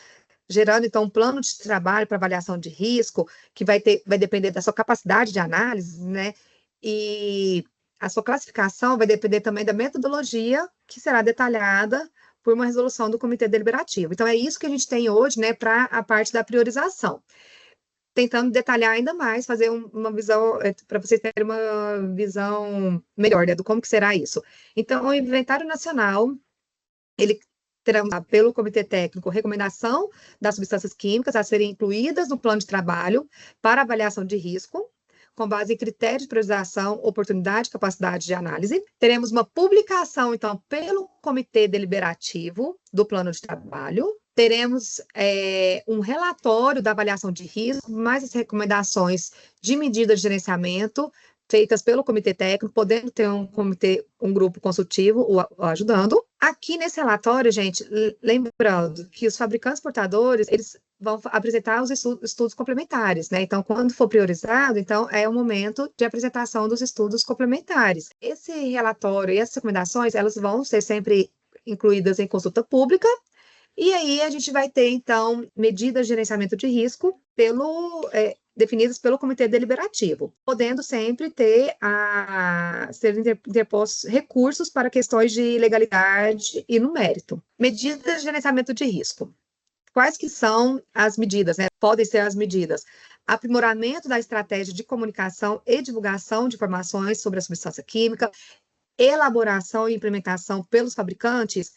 gerando, então, um plano de trabalho para avaliação de risco, que vai depender da sua capacidade de análise, né? E a sua classificação vai depender também da metodologia, que será detalhada por uma resolução do Comitê Deliberativo. Então, é isso que a gente tem hoje, né, para a parte da priorização. Tentando detalhar ainda mais, fazer uma visão, para vocês terem uma visão melhor, né, do como que será isso. Então, o Inventário Nacional, ele terá pelo Comitê Técnico recomendação das substâncias químicas a serem incluídas no plano de trabalho para avaliação de risco, com base em critérios de priorização, oportunidade e capacidade de análise. Teremos uma publicação, então, pelo Comitê Deliberativo do plano de trabalho. Teremos um relatório da avaliação de risco, mais as recomendações de medidas de gerenciamento feitas pelo comitê técnico, podendo ter um grupo consultivo o ajudando. Aqui nesse relatório, gente, lembrando que os fabricantes portadores, eles vão apresentar os estudos complementares, né? Então, quando for priorizado, então, é o momento de apresentação dos estudos complementares. Esse relatório e essas recomendações, elas vão ser sempre incluídas em consulta pública, e aí a gente vai ter, então, medidas de gerenciamento de risco definidas pelo Comitê Deliberativo, podendo sempre ser interpostos recursos para questões de legalidade e no mérito. Medidas de gerenciamento de risco. Quais que são as medidas, né? Podem ser as medidas: aprimoramento da estratégia de comunicação e divulgação de informações sobre a substância química, elaboração e implementação pelos fabricantes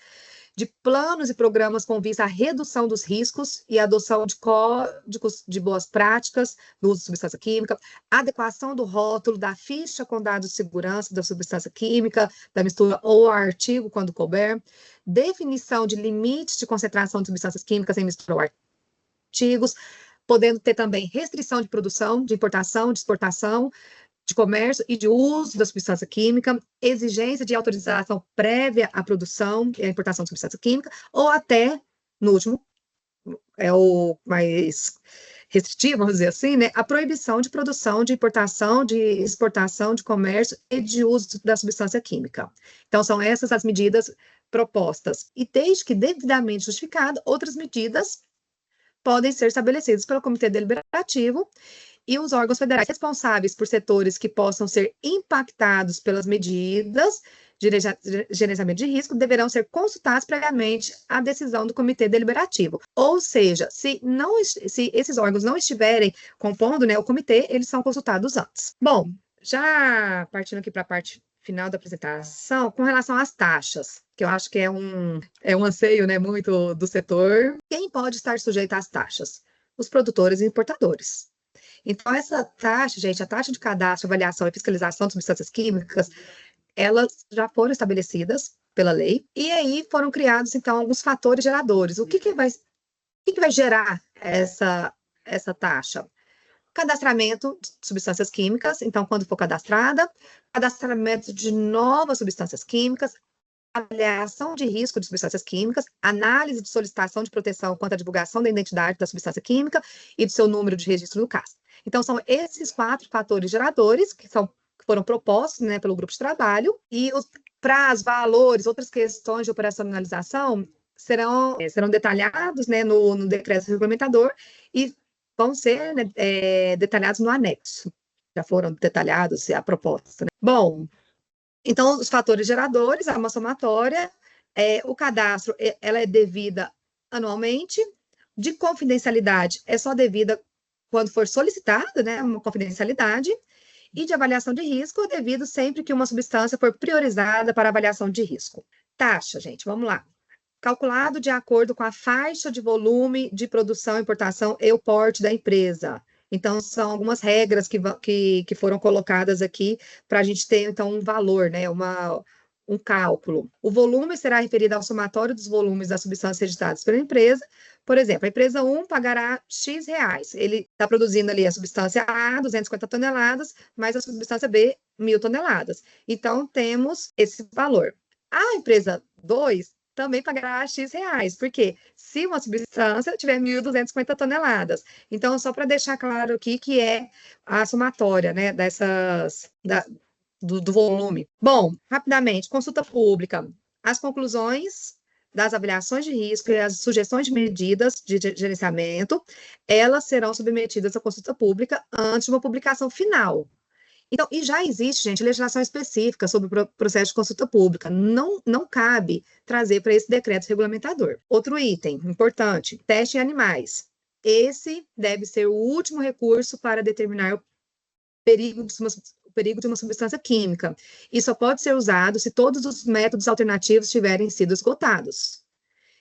de planos e programas com vista à redução dos riscos e adoção de códigos de boas práticas do uso de substância química, adequação do rótulo, da ficha com dados de segurança da substância química, da mistura ou artigo, quando couber, definição de limites de concentração de substâncias químicas em mistura ou artigos, podendo ter também restrição de produção, de importação, de exportação, de comércio e de uso da substância química, exigência de autorização prévia à produção e à importação de substância química, ou até, no último, é o mais restritivo, vamos dizer assim, né, a proibição de produção, de importação, de exportação, de comércio e de uso da substância química. Então, são essas as medidas propostas. E desde que devidamente justificado, outras medidas podem ser estabelecidas pelo Comitê Deliberativo, e os órgãos federais responsáveis por setores que possam ser impactados pelas medidas de gerenciamento de risco deverão ser consultados previamente à decisão do Comitê Deliberativo. Ou seja, se esses órgãos não estiverem compondo, né, o comitê, eles são consultados antes. Bom, já partindo aqui para a parte final da apresentação, com relação às taxas, que eu acho que é um anseio, né, muito do setor. Quem pode estar sujeito às taxas? Os produtores e importadores. Então, essa taxa, gente, a taxa de cadastro, avaliação e fiscalização de substâncias químicas, elas já foram estabelecidas pela lei, e aí foram criados, então, alguns fatores geradores. O que vai gerar essa taxa? Cadastramento de substâncias químicas, então, quando for cadastramento de novas substâncias químicas, avaliação de risco de substâncias químicas, análise de solicitação de proteção quanto à divulgação da identidade da substância química e do seu número de registro do CAS. Então, são esses 4 fatores geradores que foram propostos, né, pelo grupo de trabalho, e os prazos, valores, outras questões de operacionalização serão detalhados, né, no decreto regulamentador e vão ser, né, detalhados no anexo. Já foram detalhados a proposta, né? Bom, então, os fatores geradores, uma somatória, o cadastro, ela é devida anualmente, de confidencialidade, é só devida quando for solicitada, né, uma confidencialidade, e de avaliação de risco, é devido sempre que uma substância for priorizada para avaliação de risco. Taxa, gente, vamos lá. Calculado de acordo com a faixa de volume de produção, importação e o porte da empresa. Então, são algumas regras que foram colocadas aqui para a gente ter, então, um valor, né, um cálculo. O volume será referido ao somatório dos volumes das substâncias registradas pela empresa. Por exemplo, a empresa 1 pagará X reais. Ele está produzindo ali a substância A, 250 toneladas, mais a substância B, 1.000 toneladas. Então, temos esse valor. A empresa 2 também pagará X reais, porque se uma substância tiver 1.250 toneladas. Então, só para deixar claro aqui que é a somatória, né, do volume. Bom, rapidamente, consulta pública. As conclusões das avaliações de risco e as sugestões de medidas de gerenciamento, elas serão submetidas à consulta pública antes de uma publicação final. Então, e já existe, gente, legislação específica sobre o processo de consulta pública. Não cabe trazer para esse decreto regulamentador. Outro item importante, teste em animais. Esse deve ser o último recurso para determinar o perigo de uma substância química. E só pode ser usado se todos os métodos alternativos tiverem sido esgotados.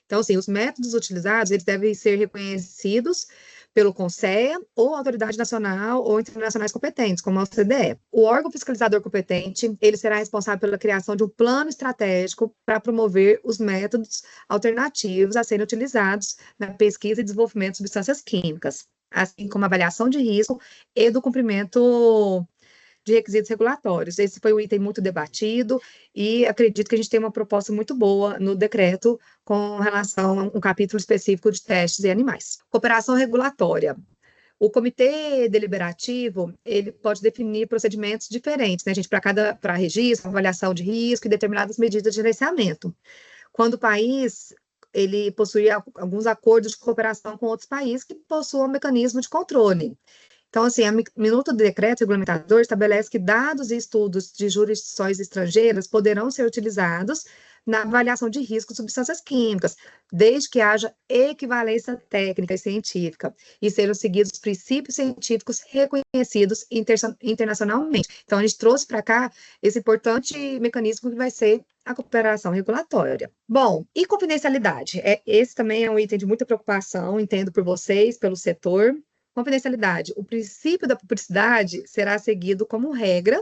Então, assim, os métodos utilizados, eles devem ser reconhecidos pelo CONSEA ou autoridade nacional ou internacionais competentes, como a OCDE. O órgão fiscalizador competente, ele será responsável pela criação de um plano estratégico para promover os métodos alternativos a serem utilizados na pesquisa e desenvolvimento de substâncias químicas, assim como a avaliação de risco e do cumprimento de requisitos regulatórios. Esse foi um item muito debatido e acredito que a gente tem uma proposta muito boa no decreto com relação a um capítulo específico de testes em animais. Cooperação regulatória. O comitê deliberativo, ele pode definir procedimentos diferentes, né, gente, para registro, avaliação de risco e determinadas medidas de gerenciamento. Quando o país ele possui alguns acordos de cooperação com outros países que possuam um mecanismo de controle. Então, assim, a minuta do decreto regulamentador estabelece que dados e estudos de jurisdições estrangeiras poderão ser utilizados na avaliação de risco de substâncias químicas, desde que haja equivalência técnica e científica, e sejam seguidos princípios científicos reconhecidos internacionalmente. Então, a gente trouxe para cá esse importante mecanismo que vai ser a cooperação regulatória. Bom, e confidencialidade? Esse também é um item de muita preocupação, entendo por vocês, pelo setor. Confidencialidade. O princípio da publicidade será seguido como regra,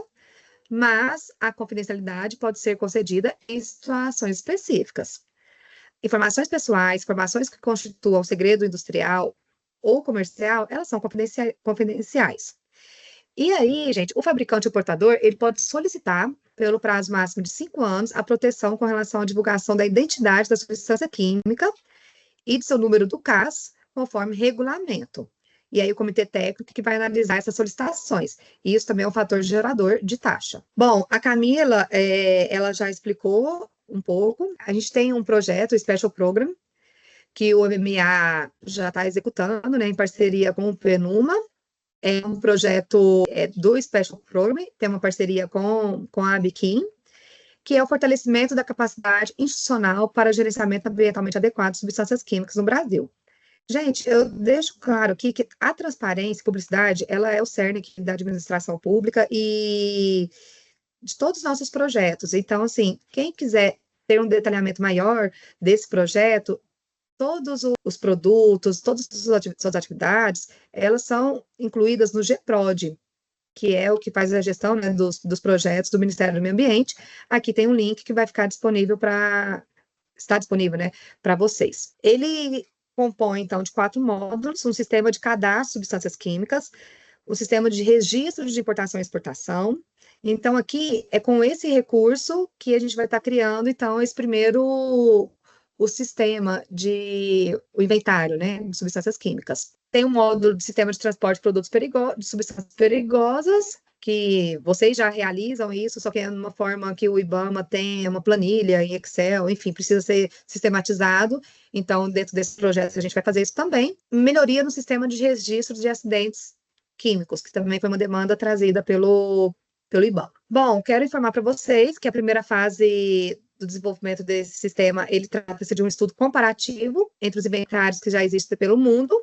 mas a confidencialidade pode ser concedida em situações específicas. Informações pessoais, informações que constituam segredo industrial ou comercial, elas são confidenciais. E aí, gente, o fabricante ou portador, ele pode solicitar, pelo prazo máximo de 5 anos, a proteção com relação à divulgação da identidade da substância química e de seu número do CAS, conforme regulamento. E aí o comitê técnico que vai analisar essas solicitações. E isso também é um fator gerador de taxa. Bom, a Camila, ela já explicou um pouco. A gente tem um projeto, o Special Program, que o MMA já está executando, né, em parceria com o PNUMA. É um projeto do Special Program, tem uma parceria com a Abiquim, que é o fortalecimento da capacidade institucional para gerenciamento ambientalmente adequado de substâncias químicas no Brasil. Gente, eu deixo claro aqui que a transparência e publicidade, ela é o cerne aqui da administração pública e de todos os nossos projetos. Então, assim, quem quiser ter um detalhamento maior desse projeto, todos os produtos, todas as suas atividades, elas são incluídas no GPROD, que é o que faz a gestão, né, dos projetos do Ministério do Meio Ambiente. Aqui tem um link que vai ficar disponível está disponível, né, para vocês. Ele compõe, então, de 4 módulos, um sistema de cadastro de substâncias químicas, um sistema de registro de importação e exportação. Então, aqui, é com esse recurso que a gente vai estar criando, então, esse primeiro, o sistema o inventário, né, de substâncias químicas. Tem um módulo de sistema de transporte de produtos de substâncias perigosas, que vocês já realizam isso, só que é uma forma que o IBAMA tem uma planilha em Excel, enfim, precisa ser sistematizado. Então, dentro desse projeto, a gente vai fazer isso também. Melhoria no sistema de registro de acidentes químicos, que também foi uma demanda trazida pelo IBAMA. Bom, quero informar para vocês que a primeira fase do desenvolvimento desse sistema, ele trata-se de um estudo comparativo entre os inventários que já existem pelo mundo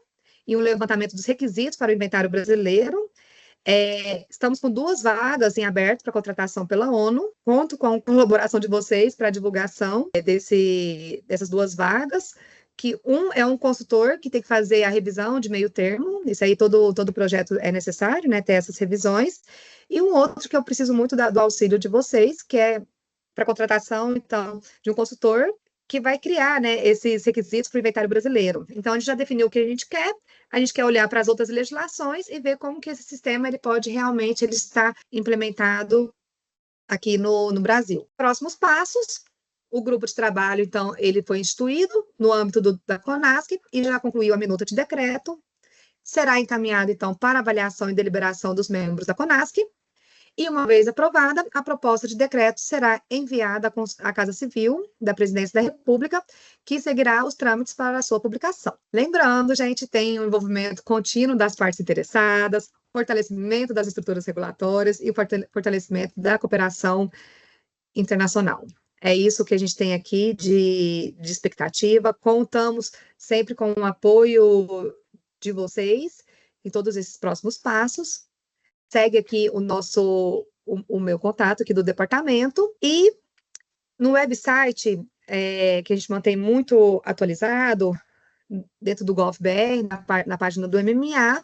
e um levantamento dos requisitos para o inventário brasileiro. Estamos com 2 vagas em aberto para contratação pela ONU. Conto com a colaboração de vocês para a divulgação dessas 2 vagas, que é um consultor que tem que fazer a revisão de meio termo. Isso aí, todo projeto é necessário, né, ter essas revisões. E um outro que eu preciso muito do auxílio de vocês, que é para a contratação, então, de um consultor que vai criar, né, esses requisitos para o inventário brasileiro. Então, a gente já definiu o que a gente quer olhar para as outras legislações e ver como que esse sistema ele pode realmente ele estar implementado aqui no Brasil. Próximos passos, o grupo de trabalho, então, ele foi instituído no âmbito da CONASC e já concluiu a minuta de decreto, será encaminhado, então, para avaliação e deliberação dos membros da CONASC, e uma vez aprovada, a proposta de decreto será enviada à Casa Civil da Presidência da República, que seguirá os trâmites para a sua publicação. Lembrando, gente, tem um envolvimento contínuo das partes interessadas, fortalecimento das estruturas regulatórias e o fortalecimento da cooperação internacional. É isso que a gente tem aqui de expectativa. Contamos sempre com o apoio de vocês em todos esses próximos passos. Segue aqui o meu contato aqui do departamento e no website que a gente mantém muito atualizado dentro do GovBR, na página do MMA,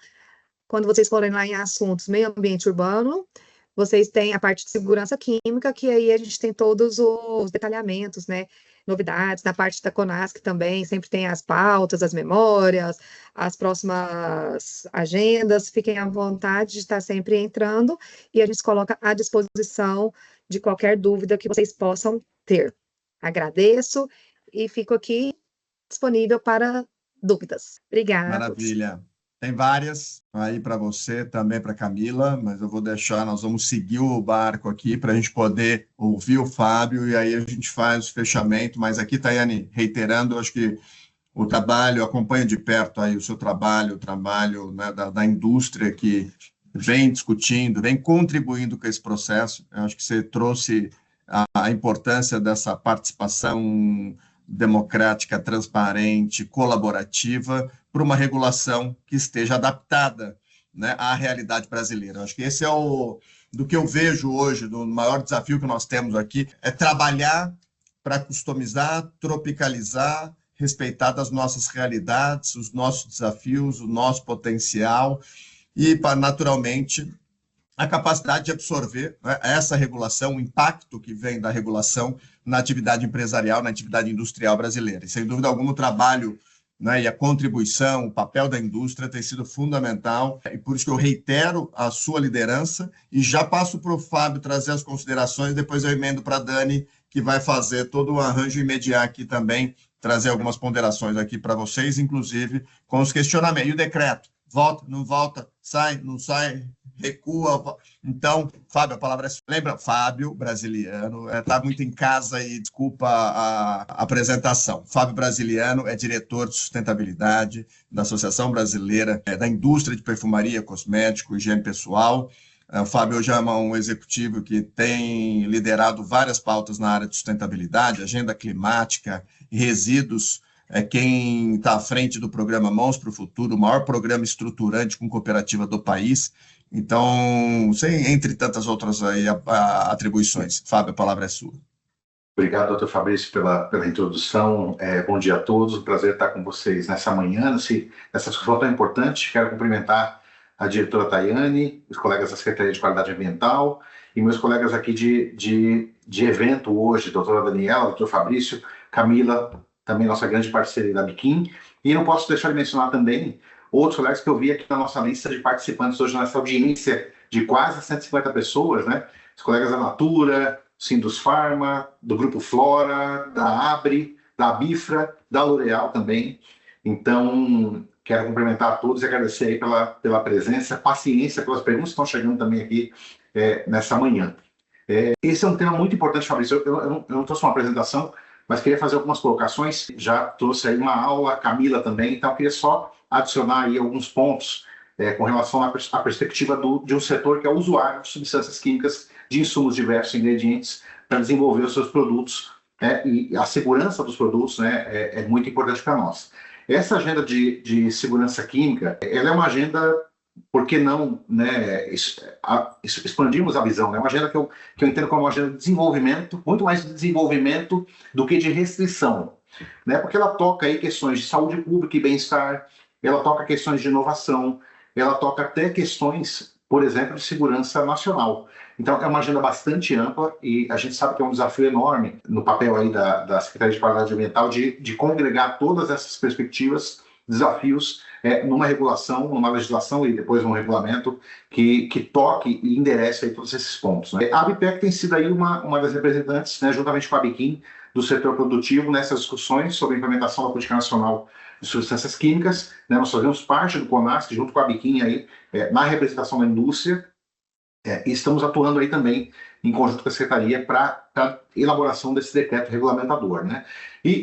quando vocês forem lá em assuntos meio ambiente urbano, vocês têm a parte de segurança química, que aí a gente tem todos os detalhamentos, né? Novidades, na parte da CONASC também, sempre tem as pautas, as memórias, as próximas agendas, fiquem à vontade de estar sempre entrando, e a gente se coloca à disposição de qualquer dúvida que vocês possam ter. Agradeço e fico aqui disponível para dúvidas. Obrigada. Maravilha. Tem várias aí para você, também para Camila, mas eu vou deixar, nós vamos seguir o barco aqui para a gente poder ouvir o Fábio e aí a gente faz o fechamento. Mas aqui, Tayane, reiterando, eu acho que o trabalho, acompanha de perto aí o seu trabalho, o trabalho, né, da indústria que vem discutindo, vem contribuindo com esse processo. Eu acho que você trouxe a importância dessa participação democrática, transparente, colaborativa, para uma regulação que esteja adaptada, né, à realidade brasileira. Eu acho que esse é do que eu vejo hoje, do maior desafio que nós temos aqui, é trabalhar para customizar, tropicalizar, respeitar as nossas realidades, os nossos desafios, o nosso potencial e, naturalmente, a capacidade de absorver, né, essa regulação, o impacto que vem da regulação na atividade empresarial, na atividade industrial brasileira. E, sem dúvida alguma, o trabalho, né, e a contribuição, o papel da indústria tem sido fundamental, e por isso que eu reitero a sua liderança e já passo para o Fábio trazer as considerações, depois eu emendo para a Dani, que vai fazer todo o arranjo e mediar aqui também, trazer algumas ponderações aqui para vocês, inclusive com os questionamentos. E o decreto? Volta, não volta, sai, não sai, recua. Então, Fábio, a palavra é sua. Lembra, Fábio Brasiliano, está muito em casa e desculpa a apresentação. Fábio Brasiliano é diretor de sustentabilidade da Associação Brasileira da Indústria de Perfumaria, Cosmético e Higiene Pessoal. O Fábio hoje é um executivo que tem liderado várias pautas na área de sustentabilidade, agenda climática, resíduos. É quem está à frente do programa Mãos para o Futuro, o maior programa estruturante com cooperativa do país. Então, entre tantas outras aí, atribuições. Fábio, a palavra é sua. Obrigado, doutor Fabrício, pela introdução. Bom dia a todos, um prazer estar com vocês nessa manhã, nessa discussão tão importante. Quero cumprimentar a diretora Tayane, os colegas da Secretaria de Qualidade Ambiental e meus colegas aqui de evento hoje, doutora Daniela, doutor Fabrício, Camila, também nossa grande parceira da Biquim, e não posso deixar de mencionar também outros colegas que eu vi aqui na nossa lista de participantes hoje nessa audiência de quase 150 pessoas, né? Os colegas da Natura, Sindus Pharma, do Grupo Flora, da Abre, da Abifra, da L'Oréal também. Então, quero cumprimentar a todos e agradecer aí pela presença, paciência, pelas perguntas que estão chegando também aqui nessa manhã. Esse é um tema muito importante, Fabrício. Eu não trouxe uma apresentação, mas queria fazer algumas colocações. Já trouxe aí uma aula, a Camila também, então eu queria só adicionar aí alguns pontos com relação à perspectiva de um setor que é usuário de substâncias químicas, de insumos diversos, ingredientes, para desenvolver os seus produtos, e a segurança dos produtos, né, é muito importante para nós. Essa agenda de segurança química, ela é uma agenda, por que não, né, expandirmos a visão, né? Uma agenda que eu entendo como uma agenda de desenvolvimento, muito mais de desenvolvimento do que de restrição, né? Porque ela toca aí questões de saúde pública e bem-estar, ela toca questões de inovação, ela toca até questões por exemplo, de segurança nacional. Então, é uma agenda bastante ampla e a gente sabe que é um desafio enorme no papel aí da Secretaria de Qualidade Ambiental de congregar todas essas perspectivas, desafios, numa regulação, numa legislação e depois num regulamento que toque e enderece aí todos esses pontos, né? A ABPEC tem sido aí uma das representantes, né, juntamente com a Biquim, do setor produtivo nessas discussões sobre a implementação da Política Nacional de Substâncias Químicas, né? Nós fazemos parte do CONASC, junto com a Biquim, aí, na representação da indústria, e estamos atuando aí também em conjunto com a Secretaria para a elaboração desse decreto regulamentador, né?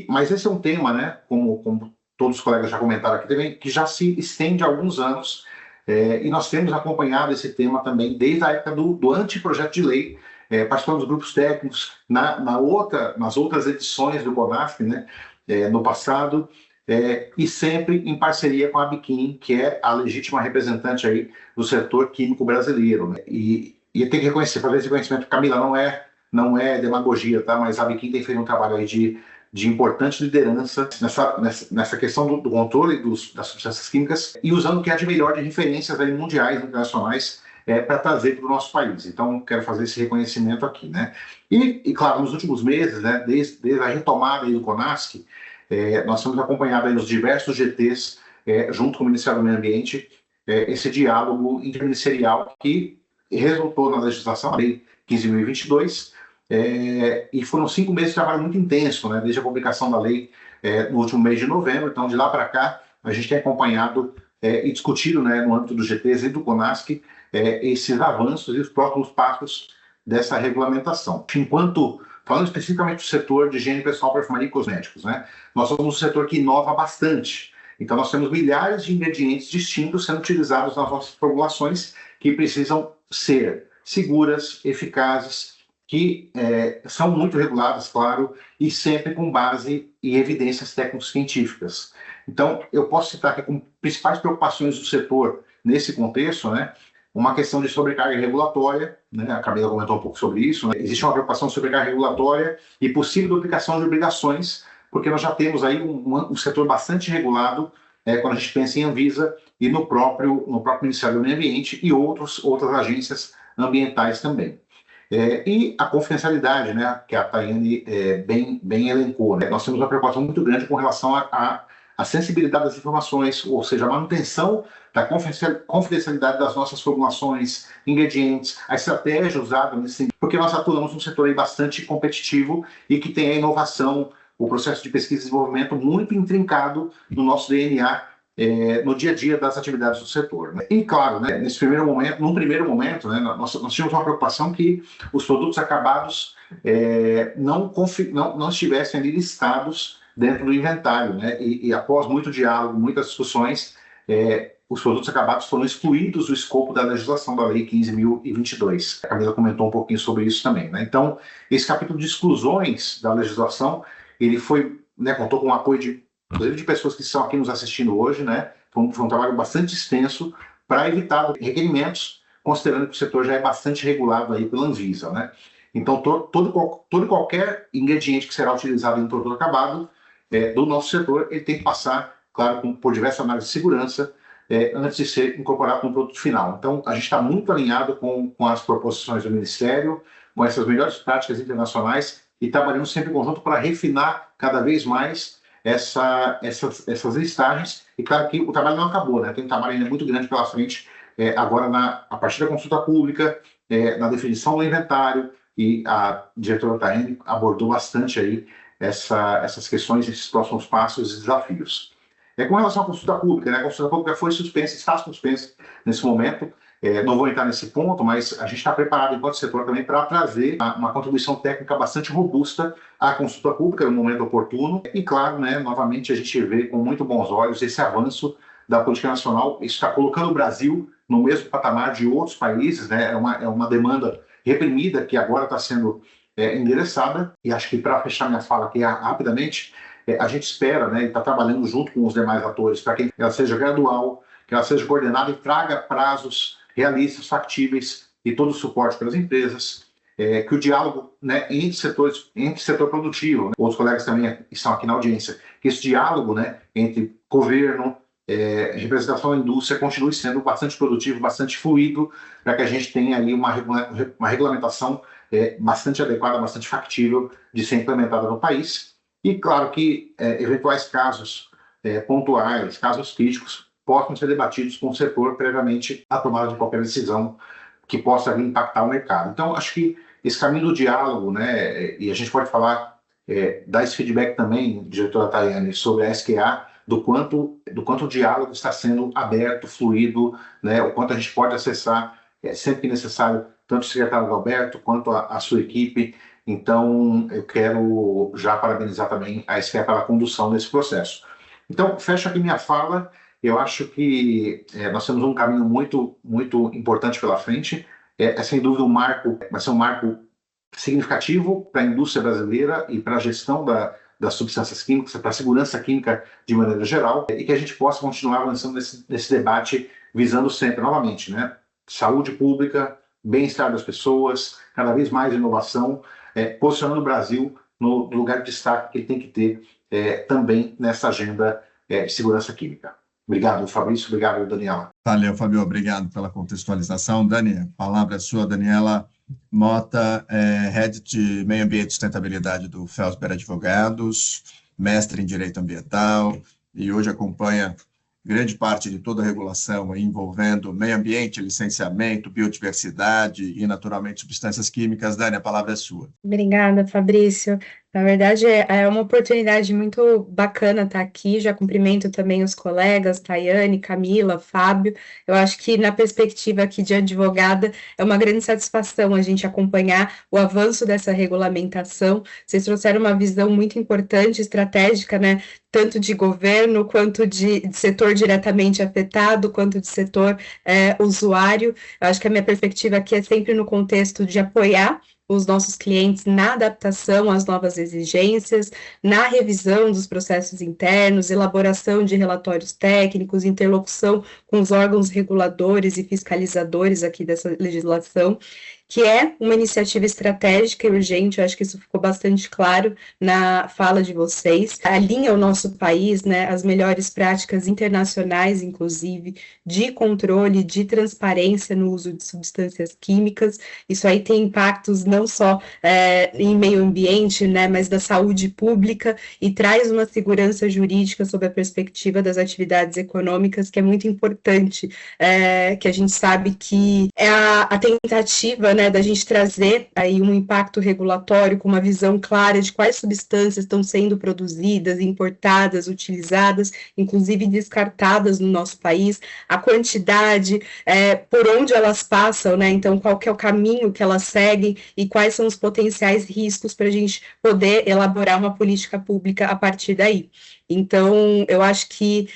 Mas esse é um tema, né, como todos os colegas já comentaram aqui também, que já se estende há alguns anos, e nós temos acompanhado esse tema também desde a época do anteprojeto de lei, participando dos grupos técnicos nas outras edições do CONASC, né, no passado, e sempre em parceria com a Biquim, que é a legítima representante aí do setor químico brasileiro, né? E tem que reconhecer, fazer esse reconhecimento, Camila, não é demagogia, tá? Mas a Biquim tem feito um trabalho aí de importante liderança nessa questão do controle das substâncias químicas e usando o que há de melhor de referências aí mundiais, internacionais, para trazer para o nosso país. Então, quero fazer esse reconhecimento aqui, né? E claro, nos últimos meses, né, desde a retomada aí do CONASC, nós temos acompanhado aí nos diversos GTs, junto com o Ministério do Meio Ambiente, esse diálogo interministerial que resultou na legislação, a Lei 15.022, e foram 5 meses de trabalho muito intenso, né, desde a publicação da lei no último mês de novembro. Então, de lá para cá, a gente tem acompanhado e discutido, né, no âmbito dos GTs e do CONASC, esses avanços e os próximos passos dessa regulamentação. Falando especificamente do setor de higiene pessoal, perfumaria e cosméticos, né, nós somos um setor que inova bastante. Então, nós temos milhares de ingredientes distintos sendo utilizados nas nossas formulações que precisam ser seguras, eficazes, que são muito reguladas, claro, e sempre com base em evidências técnico-científicas. Então, eu posso citar aqui como principais preocupações do setor nesse contexto, né, uma questão de sobrecarga regulatória, né, a Camila comentou um pouco sobre isso, né, existe uma preocupação de sobrecarga regulatória e possível duplicação de obrigações, porque nós já temos aí um setor bastante regulado, quando a gente pensa em Anvisa e no próprio Ministério do Meio Ambiente e outras agências ambientais também. E a confidencialidade, né, que a Tayane bem elencou, né? Nós temos uma preocupação muito grande com relação à sensibilidade das informações, ou seja, a manutenção da confidencialidade das nossas formulações, ingredientes, a estratégia usada nesse sentido, porque nós atuamos num setor aí bastante competitivo e que tem a inovação, o processo de pesquisa e desenvolvimento muito intrincado no nosso DNA, no dia a dia das atividades do setor, né? E claro, né, num primeiro momento, né, nós tínhamos uma preocupação que os produtos acabados não estivessem ali listados dentro do inventário, né? E após muito diálogo, muitas discussões, os produtos acabados foram excluídos do escopo da legislação da Lei 15.022. A Camila comentou um pouquinho sobre isso também, né? Então, esse capítulo de exclusões da legislação, ele foi, né, contou com o apoio inclusive de pessoas que estão aqui nos assistindo hoje, né? Foi um trabalho bastante extenso para evitar requerimentos, considerando que o setor já é bastante regulado aí pela Anvisa, né? Então, todo e qualquer ingrediente que será utilizado em produto acabado do nosso setor, ele tem que passar, claro, por diversas análises de segurança antes de ser incorporado no produto final. Então, a gente está muito alinhado com as proposições do Ministério, com essas melhores práticas internacionais e trabalhando sempre em conjunto para refinar cada vez mais essas listagens. E claro que o trabalho não acabou, né? Tem um trabalho ainda muito grande pela frente, agora a partir da consulta pública, na definição do inventário, e a diretora Tayane abordou bastante aí essas questões, esses próximos passos e desafios. Com relação à consulta pública, né? A consulta pública foi suspensa, está suspensa nesse momento. Não vou entrar nesse ponto, mas a gente está preparado enquanto setor também para trazer uma contribuição técnica bastante robusta à consulta pública no momento oportuno. E claro, né, novamente a gente vê com muito bons olhos esse avanço da política nacional. Isso está colocando o Brasil no mesmo patamar de outros países, né? É uma demanda reprimida que agora está sendo endereçada. E acho que para fechar minha fala aqui rapidamente, a gente espera, né, e está trabalhando junto com os demais atores para que ela seja gradual, que ela seja coordenada e traga prazos realistas, factíveis e todo o suporte para as empresas, que o diálogo, né, entre setor produtivo, né, outros colegas também estão aqui na audiência, que esse diálogo, né, entre governo, representação da indústria continue sendo bastante produtivo, bastante fluido, para que a gente tenha ali uma regulamentação bastante adequada, bastante factível de ser implementada no país. E, claro, que eventuais casos pontuais, casos críticos, possam ser debatidos com o setor previamente à tomada de qualquer decisão que possa vir impactar o mercado. Então, acho que esse caminho do diálogo, né, e a gente pode falar, dar esse feedback também, diretora Tayane, sobre a SQA, do quanto o diálogo está sendo aberto, fluido, né, o quanto a gente pode acessar, sempre que necessário, tanto o secretário Alberto quanto a sua equipe. Então, eu quero já parabenizar também a SQA pela condução desse processo. Então, fecho aqui minha fala. Eu acho que nós temos um caminho muito, muito importante pela frente. É sem dúvida vai ser um marco significativo para a indústria brasileira e para a gestão das substâncias químicas, para a segurança química de maneira geral, e que a gente possa continuar avançando nesse debate, visando sempre, novamente, né, saúde pública, bem-estar das pessoas, cada vez mais inovação, posicionando o Brasil no lugar de destaque que ele tem que ter também nessa agenda de segurança química. Obrigado, Fabrício. Obrigado, Daniela. Valeu, Fabio. Obrigado pela contextualização. Dani, a palavra é sua. Daniela Mota, Head de Meio Ambiente e Sustentabilidade do Felsber Advogados, mestre em Direito Ambiental, e hoje acompanha grande parte de toda a regulação envolvendo meio ambiente, licenciamento, biodiversidade e, naturalmente, substâncias químicas. Dani, a palavra é sua. Obrigada, Fabrício. Na verdade, é uma oportunidade muito bacana estar aqui. Já cumprimento também os colegas, Tayane, Camila, Fábio. Eu acho que, na perspectiva aqui de advogada, é uma grande satisfação a gente acompanhar o avanço dessa regulamentação. Vocês trouxeram uma visão muito importante, estratégica, né? Tanto de governo, quanto de setor diretamente afetado, quanto de setor usuário. Eu acho que a minha perspectiva aqui é sempre no contexto de apoiar os nossos clientes na adaptação às novas exigências, na revisão dos processos internos, elaboração de relatórios técnicos, interlocução com os órgãos reguladores e fiscalizadores aqui dessa legislação, que é uma iniciativa estratégica e urgente. Eu acho que isso ficou bastante claro na fala de vocês. Alinha o nosso país, né, as melhores práticas internacionais, inclusive, de controle, de transparência no uso de substâncias químicas. Isso aí tem impactos não só em meio ambiente, né, mas da saúde pública, e traz uma segurança jurídica sob a perspectiva das atividades econômicas, que é muito importante, que a gente sabe que é a tentativa, né, da gente trazer aí um impacto regulatório com uma visão clara de quais substâncias estão sendo produzidas, importadas, utilizadas, inclusive descartadas no nosso país, a quantidade, por onde elas passam, né, então qual que é o caminho que elas seguem e quais são os potenciais riscos para a gente poder elaborar uma política pública a partir daí. Então, eu acho que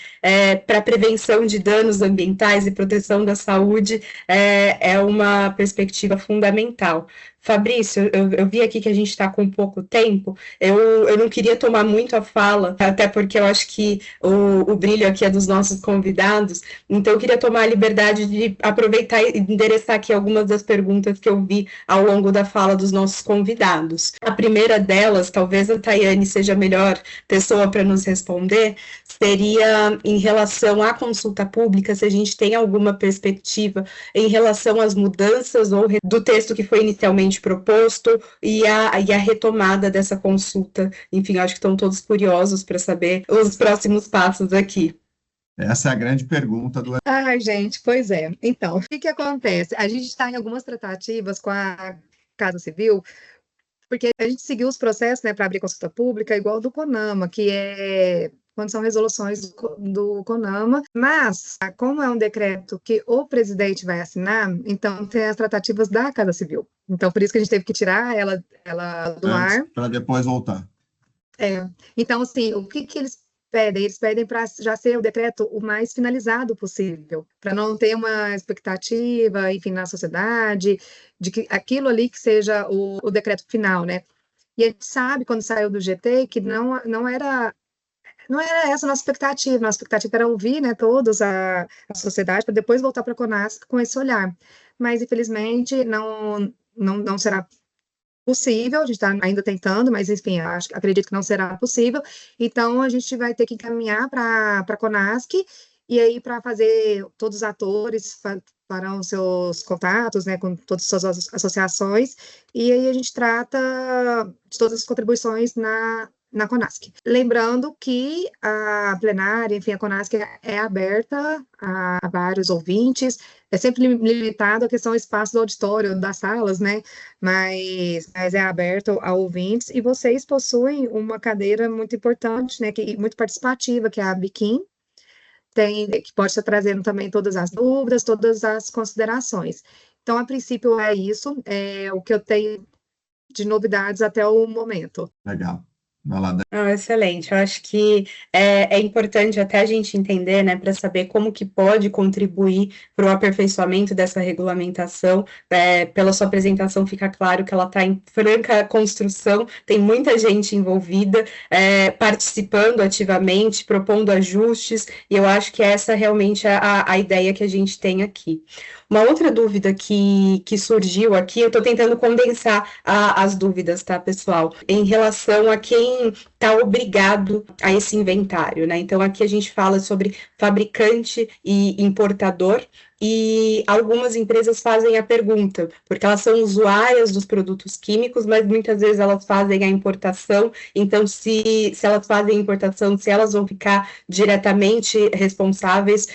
para a prevenção de danos ambientais e proteção da saúde é uma perspectiva fundamental. Fabrício, eu vi aqui que a gente está com pouco tempo, eu não queria tomar muito a fala, até porque eu acho que o brilho aqui é dos nossos convidados, então eu queria tomar a liberdade de aproveitar e endereçar aqui algumas das perguntas que eu vi ao longo da fala dos nossos convidados. A primeira delas, talvez a Tayane seja a melhor pessoa para nos responder, seria em relação à consulta pública, se a gente tem alguma perspectiva em relação às mudanças ou do texto que foi inicialmente proposto e a retomada dessa consulta. Enfim, acho que estão todos curiosos para saber os próximos passos aqui. Essa é a grande pergunta do... Ai, gente, pois é. Então, o que acontece? A gente está em algumas tratativas com a Casa Civil, porque a gente seguiu os processos, né, para abrir consulta pública, igual do CONAMA, que é quando são resoluções do CONAMA, mas, como é um decreto que o presidente vai assinar, então tem as tratativas da Casa Civil. Então, por isso que a gente teve que tirar ela do ar. Para depois voltar. Então, assim, o que eles pedem? Eles pedem para já ser o decreto o mais finalizado possível, para não ter uma expectativa, enfim, na sociedade, de que aquilo ali que seja o decreto final, né? E a gente sabe, quando saiu do GT, que não era essa a nossa expectativa era ouvir, né, todos a sociedade, para depois voltar para a CONASC com esse olhar. Mas, infelizmente, não será possível, a gente está ainda tentando, mas, enfim, acredito que não será possível. Então, a gente vai ter que encaminhar para a CONASC e aí para fazer todos os atores farão seus contatos, né, com todas as suas associações, e aí a gente trata de todas as contribuições na CONASC. Lembrando que a plenária, enfim, a CONASC é aberta a vários ouvintes, é sempre limitado a questão do espaço do auditório, das salas, né, mas é aberto a ouvintes, e vocês possuem uma cadeira muito importante, né, muito participativa, que é a Biquim, que pode estar trazendo também todas as dúvidas, todas as considerações. Então, a princípio, é isso, o que eu tenho de novidades até o momento. Legal. Vai lá, Excelente. Eu acho que é importante até a gente entender, né, para saber como que pode contribuir para o aperfeiçoamento dessa regulamentação. Pela sua apresentação, fica claro que ela está em franca construção, tem muita gente envolvida, participando ativamente, propondo ajustes, e eu acho que essa realmente é a ideia que a gente tem aqui. Uma outra dúvida que surgiu aqui, eu estou tentando condensar as dúvidas, tá, pessoal? Em relação a quem está obrigado a esse inventário, né? Então, aqui a gente fala sobre fabricante e importador, e algumas empresas fazem a pergunta, porque elas são usuárias dos produtos químicos, mas muitas vezes elas fazem a importação, então se elas fazem a importação, se elas vão ficar diretamente responsáveis,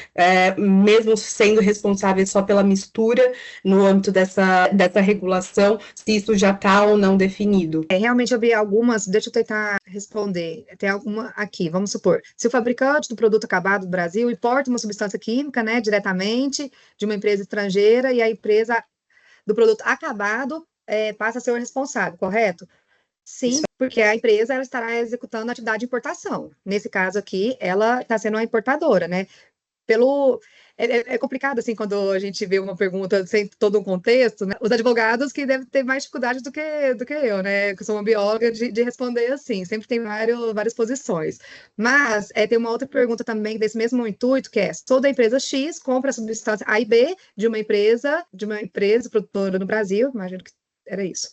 mesmo sendo responsáveis só pela mistura no âmbito dessa regulação, se isso já está ou não definido. Realmente eu vi algumas, deixa eu tentar responder, tem alguma aqui, vamos supor, se o fabricante do produto acabado do Brasil importa uma substância química, né, diretamente de uma empresa estrangeira, e a empresa do produto acabado passa a ser o responsável, correto? Sim, porque a empresa ela estará executando a atividade de importação. Nesse caso aqui, ela está sendo uma importadora, né? É complicado, assim, quando a gente vê uma pergunta sem todo um contexto, né? Os advogados que devem ter mais dificuldade do que eu, né? Que sou uma bióloga, de responder assim, sempre tem várias posições. Mas tem uma outra pergunta também desse mesmo intuito, que é: toda empresa X compra a substância A e B de uma empresa produtora no Brasil, imagino que era isso.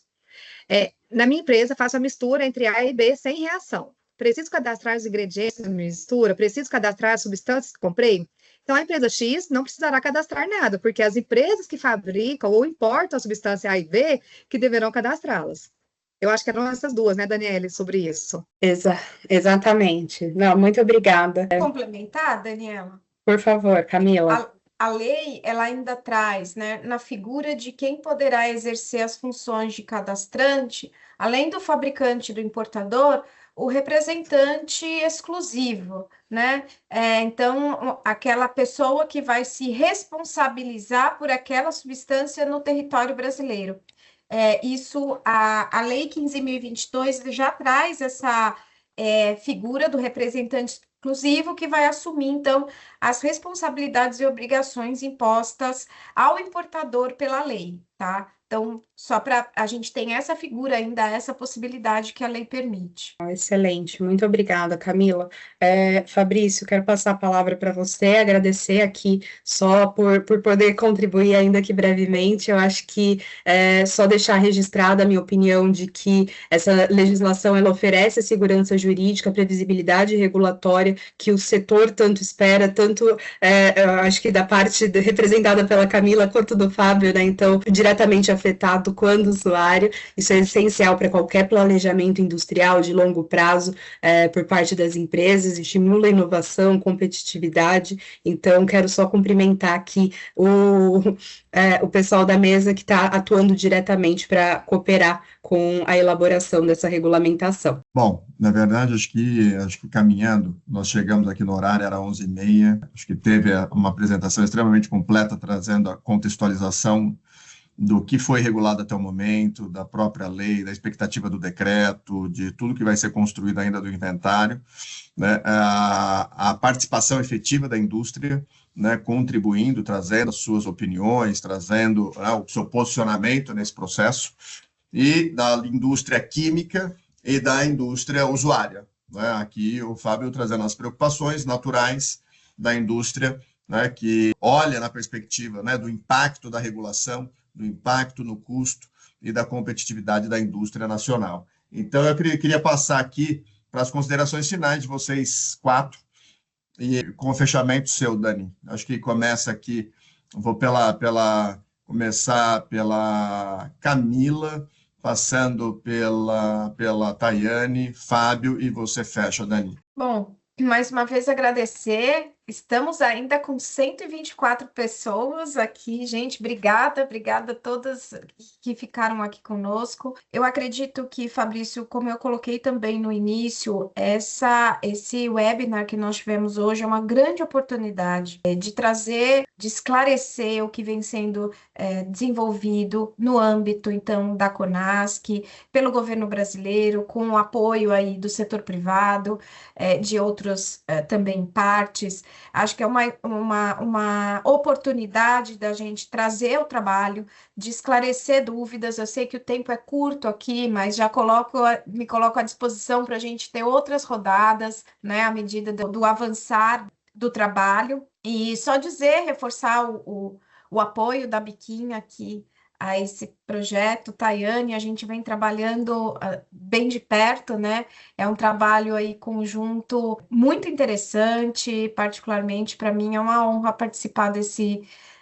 Na minha empresa, faço a mistura entre A e B sem reação. Preciso cadastrar os ingredientes da mistura? Preciso cadastrar as substâncias que comprei? Então, a empresa X não precisará cadastrar nada, porque as empresas que fabricam ou importam a substância A e B que deverão cadastrá-las. Eu acho que eram essas duas, né, Daniele, sobre isso. Exatamente. Não, muito obrigada. Complementar, Daniela? Por favor, Camila. A lei, ela ainda traz, né, na figura de quem poderá exercer as funções de cadastrante, além do fabricante e do importador, o representante exclusivo, né? Então, aquela pessoa que vai se responsabilizar por aquela substância no território brasileiro. A Lei 15.022 já traz essa figura do representante exclusivo que vai assumir, então, as responsabilidades e obrigações impostas ao importador pela lei, tá? Então, só para a gente ter essa figura ainda, essa possibilidade que a lei permite. Excelente, muito obrigada, Camila. Fabrício, quero passar a palavra para você, agradecer aqui só por poder contribuir ainda aqui brevemente. Eu acho que só deixar registrada a minha opinião de que essa legislação ela oferece a segurança jurídica, a previsibilidade regulatória que o setor tanto espera, tanto eu acho que da parte representada pela Camila quanto do Fábio, né? Então, diretamente afetado quando usuário, isso é essencial para qualquer planejamento industrial de longo prazo por parte das empresas, estimula a inovação, competitividade. Então, quero só cumprimentar aqui o pessoal da mesa que está atuando diretamente para cooperar com a elaboração dessa regulamentação. Bom, na verdade, acho que caminhando, nós chegamos aqui no horário, era 11h30, acho que teve uma apresentação extremamente completa, trazendo a contextualização do que foi regulado até o momento, da própria lei, da expectativa do decreto, de tudo que vai ser construído ainda do inventário, né? A participação efetiva da indústria, né, contribuindo, trazendo as suas opiniões, trazendo o seu posicionamento nesse processo, e da indústria química e da indústria usuária, né? Aqui o Fábio trazendo as preocupações naturais da indústria, né, que olha na perspectiva, né, do impacto da regulação, do impacto no custo e da competitividade da indústria nacional. Então, eu queria passar aqui para as considerações finais de vocês quatro, E com o fechamento seu, Dani, acho que começa aqui, vou começar pela Camila, passando pela Tayane, Fábio, e você fecha, Dani. Bom, mais uma vez agradecer. Estamos ainda com 124 pessoas aqui, gente. Obrigada a todas que ficaram aqui conosco. Eu acredito que, Fabrício, como eu coloquei também no início, esse webinar que nós tivemos hoje é uma grande oportunidade de trazer, de esclarecer o que vem sendo desenvolvido no âmbito, então, da CONASC, pelo governo brasileiro, com o apoio aí do setor privado, de outros também partes. Acho que é uma oportunidade da gente trazer o trabalho, de esclarecer dúvidas. Eu sei que o tempo é curto aqui, mas já me coloco à disposição para a gente ter outras rodadas, né, à medida do avançar do trabalho. E só reforçar o apoio da Biquinha aqui a esse projeto, Tayane, a gente vem trabalhando bem de perto, né? É um trabalho aí conjunto muito interessante, particularmente para mim é uma honra participar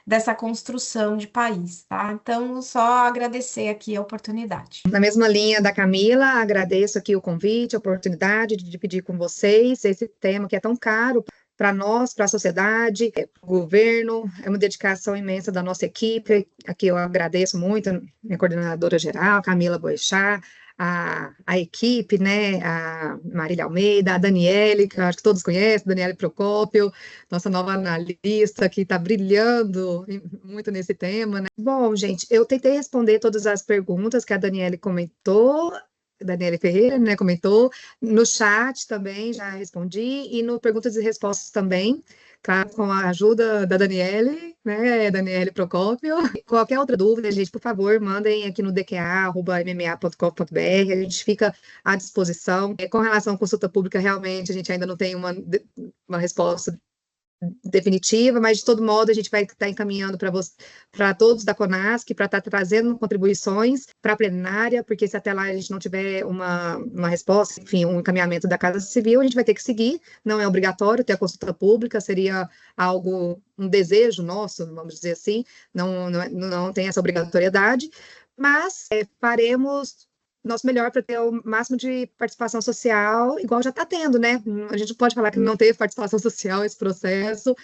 dessa construção de país, tá? Então, só agradecer aqui a oportunidade. Na mesma linha da Camila, agradeço aqui o convite, a oportunidade de dividir com vocês esse tema que é tão caro para nós, para a sociedade, para o governo, é uma dedicação imensa da nossa equipe. Aqui eu agradeço muito a minha coordenadora geral, Camila Boechat, a equipe, né, a Marília Almeida, a Daniele, que eu acho que todos conhecem, Daniele Procópio, nossa nova analista, que está brilhando muito nesse tema, né? Bom, gente, eu tentei responder todas as perguntas que a Daniele comentou, Daniele Ferreira, né, comentou, no chat também já respondi, e no perguntas e respostas também, tá? Com a ajuda da Daniele, né, Daniele Procópio. Qualquer outra dúvida, gente, por favor, mandem aqui no dqa@mma.com.br, a gente fica à disposição. Com relação à consulta pública, realmente, a gente ainda não tem uma resposta definitiva, mas de todo modo a gente vai estar encaminhando para todos da CONASC, para estar trazendo contribuições para a plenária, porque se até lá a gente não tiver uma resposta, enfim, um encaminhamento da Casa Civil, a gente vai ter que seguir, não é obrigatório ter a consulta pública, seria um desejo nosso, vamos dizer assim, não tem essa obrigatoriedade, mas faremos nosso melhor para ter o máximo de participação social, igual já está tendo, né? A gente não pode falar que não teve participação social esse processo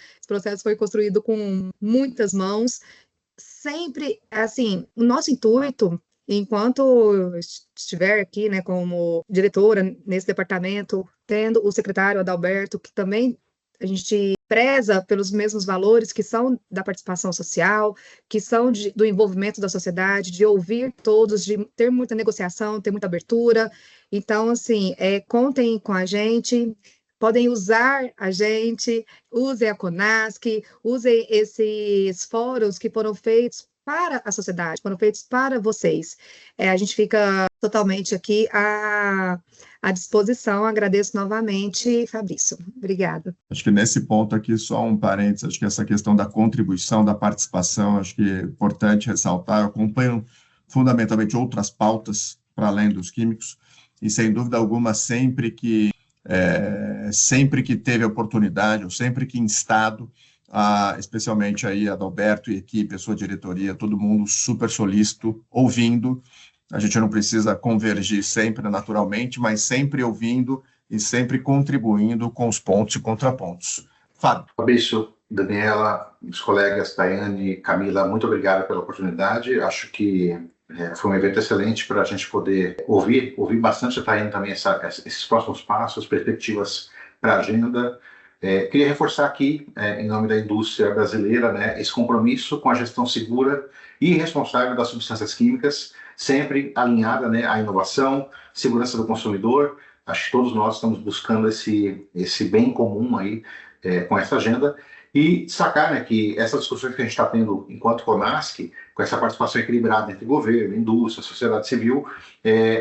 foi construído com muitas mãos, sempre, assim, o nosso intuito, enquanto estiver aqui, né, como diretora nesse departamento, tendo o secretário Adalberto, que também a gente preza pelos mesmos valores que são da participação social, que são do envolvimento da sociedade, de ouvir todos, de ter muita negociação, ter muita abertura. Então, assim, contem com a gente, podem usar a gente, usem a CONASC, usem esses fóruns que foram feitos para a sociedade, foram feitos para vocês. A gente fica totalmente aqui à disposição. Agradeço novamente, Fabrício. Obrigada. Acho que nesse ponto aqui, só um parênteses, acho que essa questão da contribuição, da participação, acho que é importante ressaltar. Eu acompanho fundamentalmente outras pautas para além dos químicos, e sem dúvida alguma, sempre que teve oportunidade, ou sempre que instado, especialmente aí Adalberto e equipe, a sua diretoria, todo mundo super solícito, ouvindo. A gente não precisa convergir sempre naturalmente, mas sempre ouvindo e sempre contribuindo com os pontos e contrapontos. Fábio. Fabrício, Daniela, os colegas Tayane, Camila, muito obrigado pela oportunidade. Acho que foi um evento excelente para a gente poder ouvir bastante a Tayane também esses próximos passos, perspectivas para a agenda. Queria reforçar aqui, em nome da indústria brasileira, né, esse compromisso com a gestão segura e responsável das substâncias químicas, sempre alinhada, né, à inovação, segurança do consumidor. Acho que todos nós estamos buscando esse bem comum aí com essa agenda. E destacar, né, que essas discussões que a gente está tendo enquanto CONASC, com essa participação equilibrada entre governo, indústria, sociedade civil,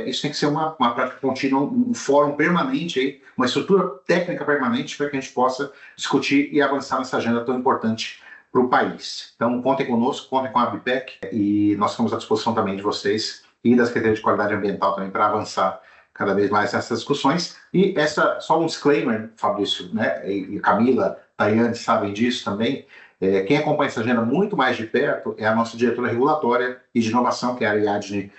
isso tem que ser uma prática contínua, um fórum permanente, aí, uma estrutura técnica permanente para que a gente possa discutir e avançar nessa agenda tão importante para o país. Então, contem conosco, contem com a ABPEC, e nós estamos à disposição também de vocês e da Secretaria de Qualidade Ambiental também para avançar cada vez mais essas discussões. E só um disclaimer, Fabrício, né, e Camila, Tayane sabem disso também. Quem acompanha essa agenda muito mais de perto é a nossa diretora regulatória e de inovação, que é a Ariadne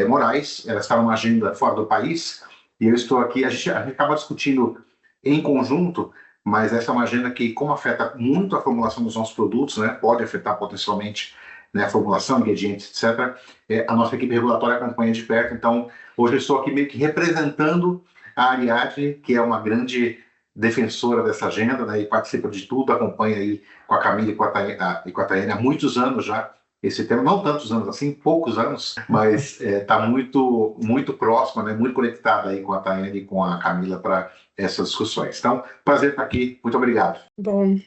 Moraes. Ela está numa agenda fora do país, e eu estou aqui. A gente acaba discutindo em conjunto, mas essa é uma agenda que, como afeta muito a formulação dos nossos produtos, né, pode afetar potencialmente, né, a formulação, ingredientes, etc., a nossa equipe regulatória acompanha de perto. Então, hoje eu estou aqui meio que representando a Ariadne, que é uma grande defensora dessa agenda, né, e participa de tudo, acompanha aí com a Camila e com a Tayane há muitos anos já esse tema, não tantos anos assim, poucos anos, mas está muito, muito próxima, né, muito conectada aí com a Tayane e com a Camila para essas discussões. Então, prazer estar aqui, muito obrigado. Bom,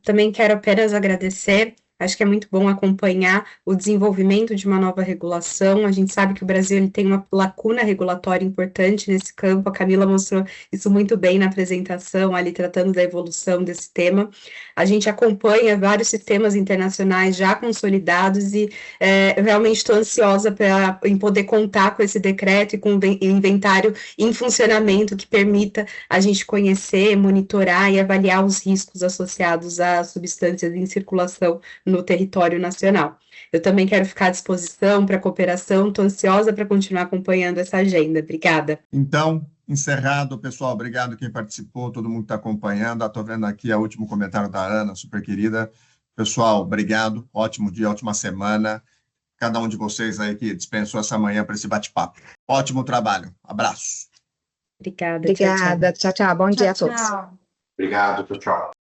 também quero apenas agradecer. Acho que é muito bom acompanhar o desenvolvimento de uma nova regulação. A gente sabe que o Brasil ele tem uma lacuna regulatória importante nesse campo. A Camila mostrou isso muito bem na apresentação, ali tratando da evolução desse tema. A gente acompanha vários sistemas internacionais já consolidados e eu realmente estou ansiosa em poder contar com esse decreto e com o inventário em funcionamento que permita a gente conhecer, monitorar e avaliar os riscos associados a substâncias em circulação no território nacional. Eu também quero ficar à disposição para cooperação, estou ansiosa para continuar acompanhando essa agenda. Obrigada. Então, encerrado, pessoal. Obrigado quem participou, todo mundo que está acompanhando. Estou vendo aqui o último comentário da Ana, super querida. Pessoal, obrigado. Ótimo dia, ótima semana. Cada um de vocês aí que dispensou essa manhã para esse bate-papo. Ótimo trabalho. Abraço. Obrigada. Obrigada. Tchau, tchau. Bom dia a todos. Tchau. Obrigado, tchau.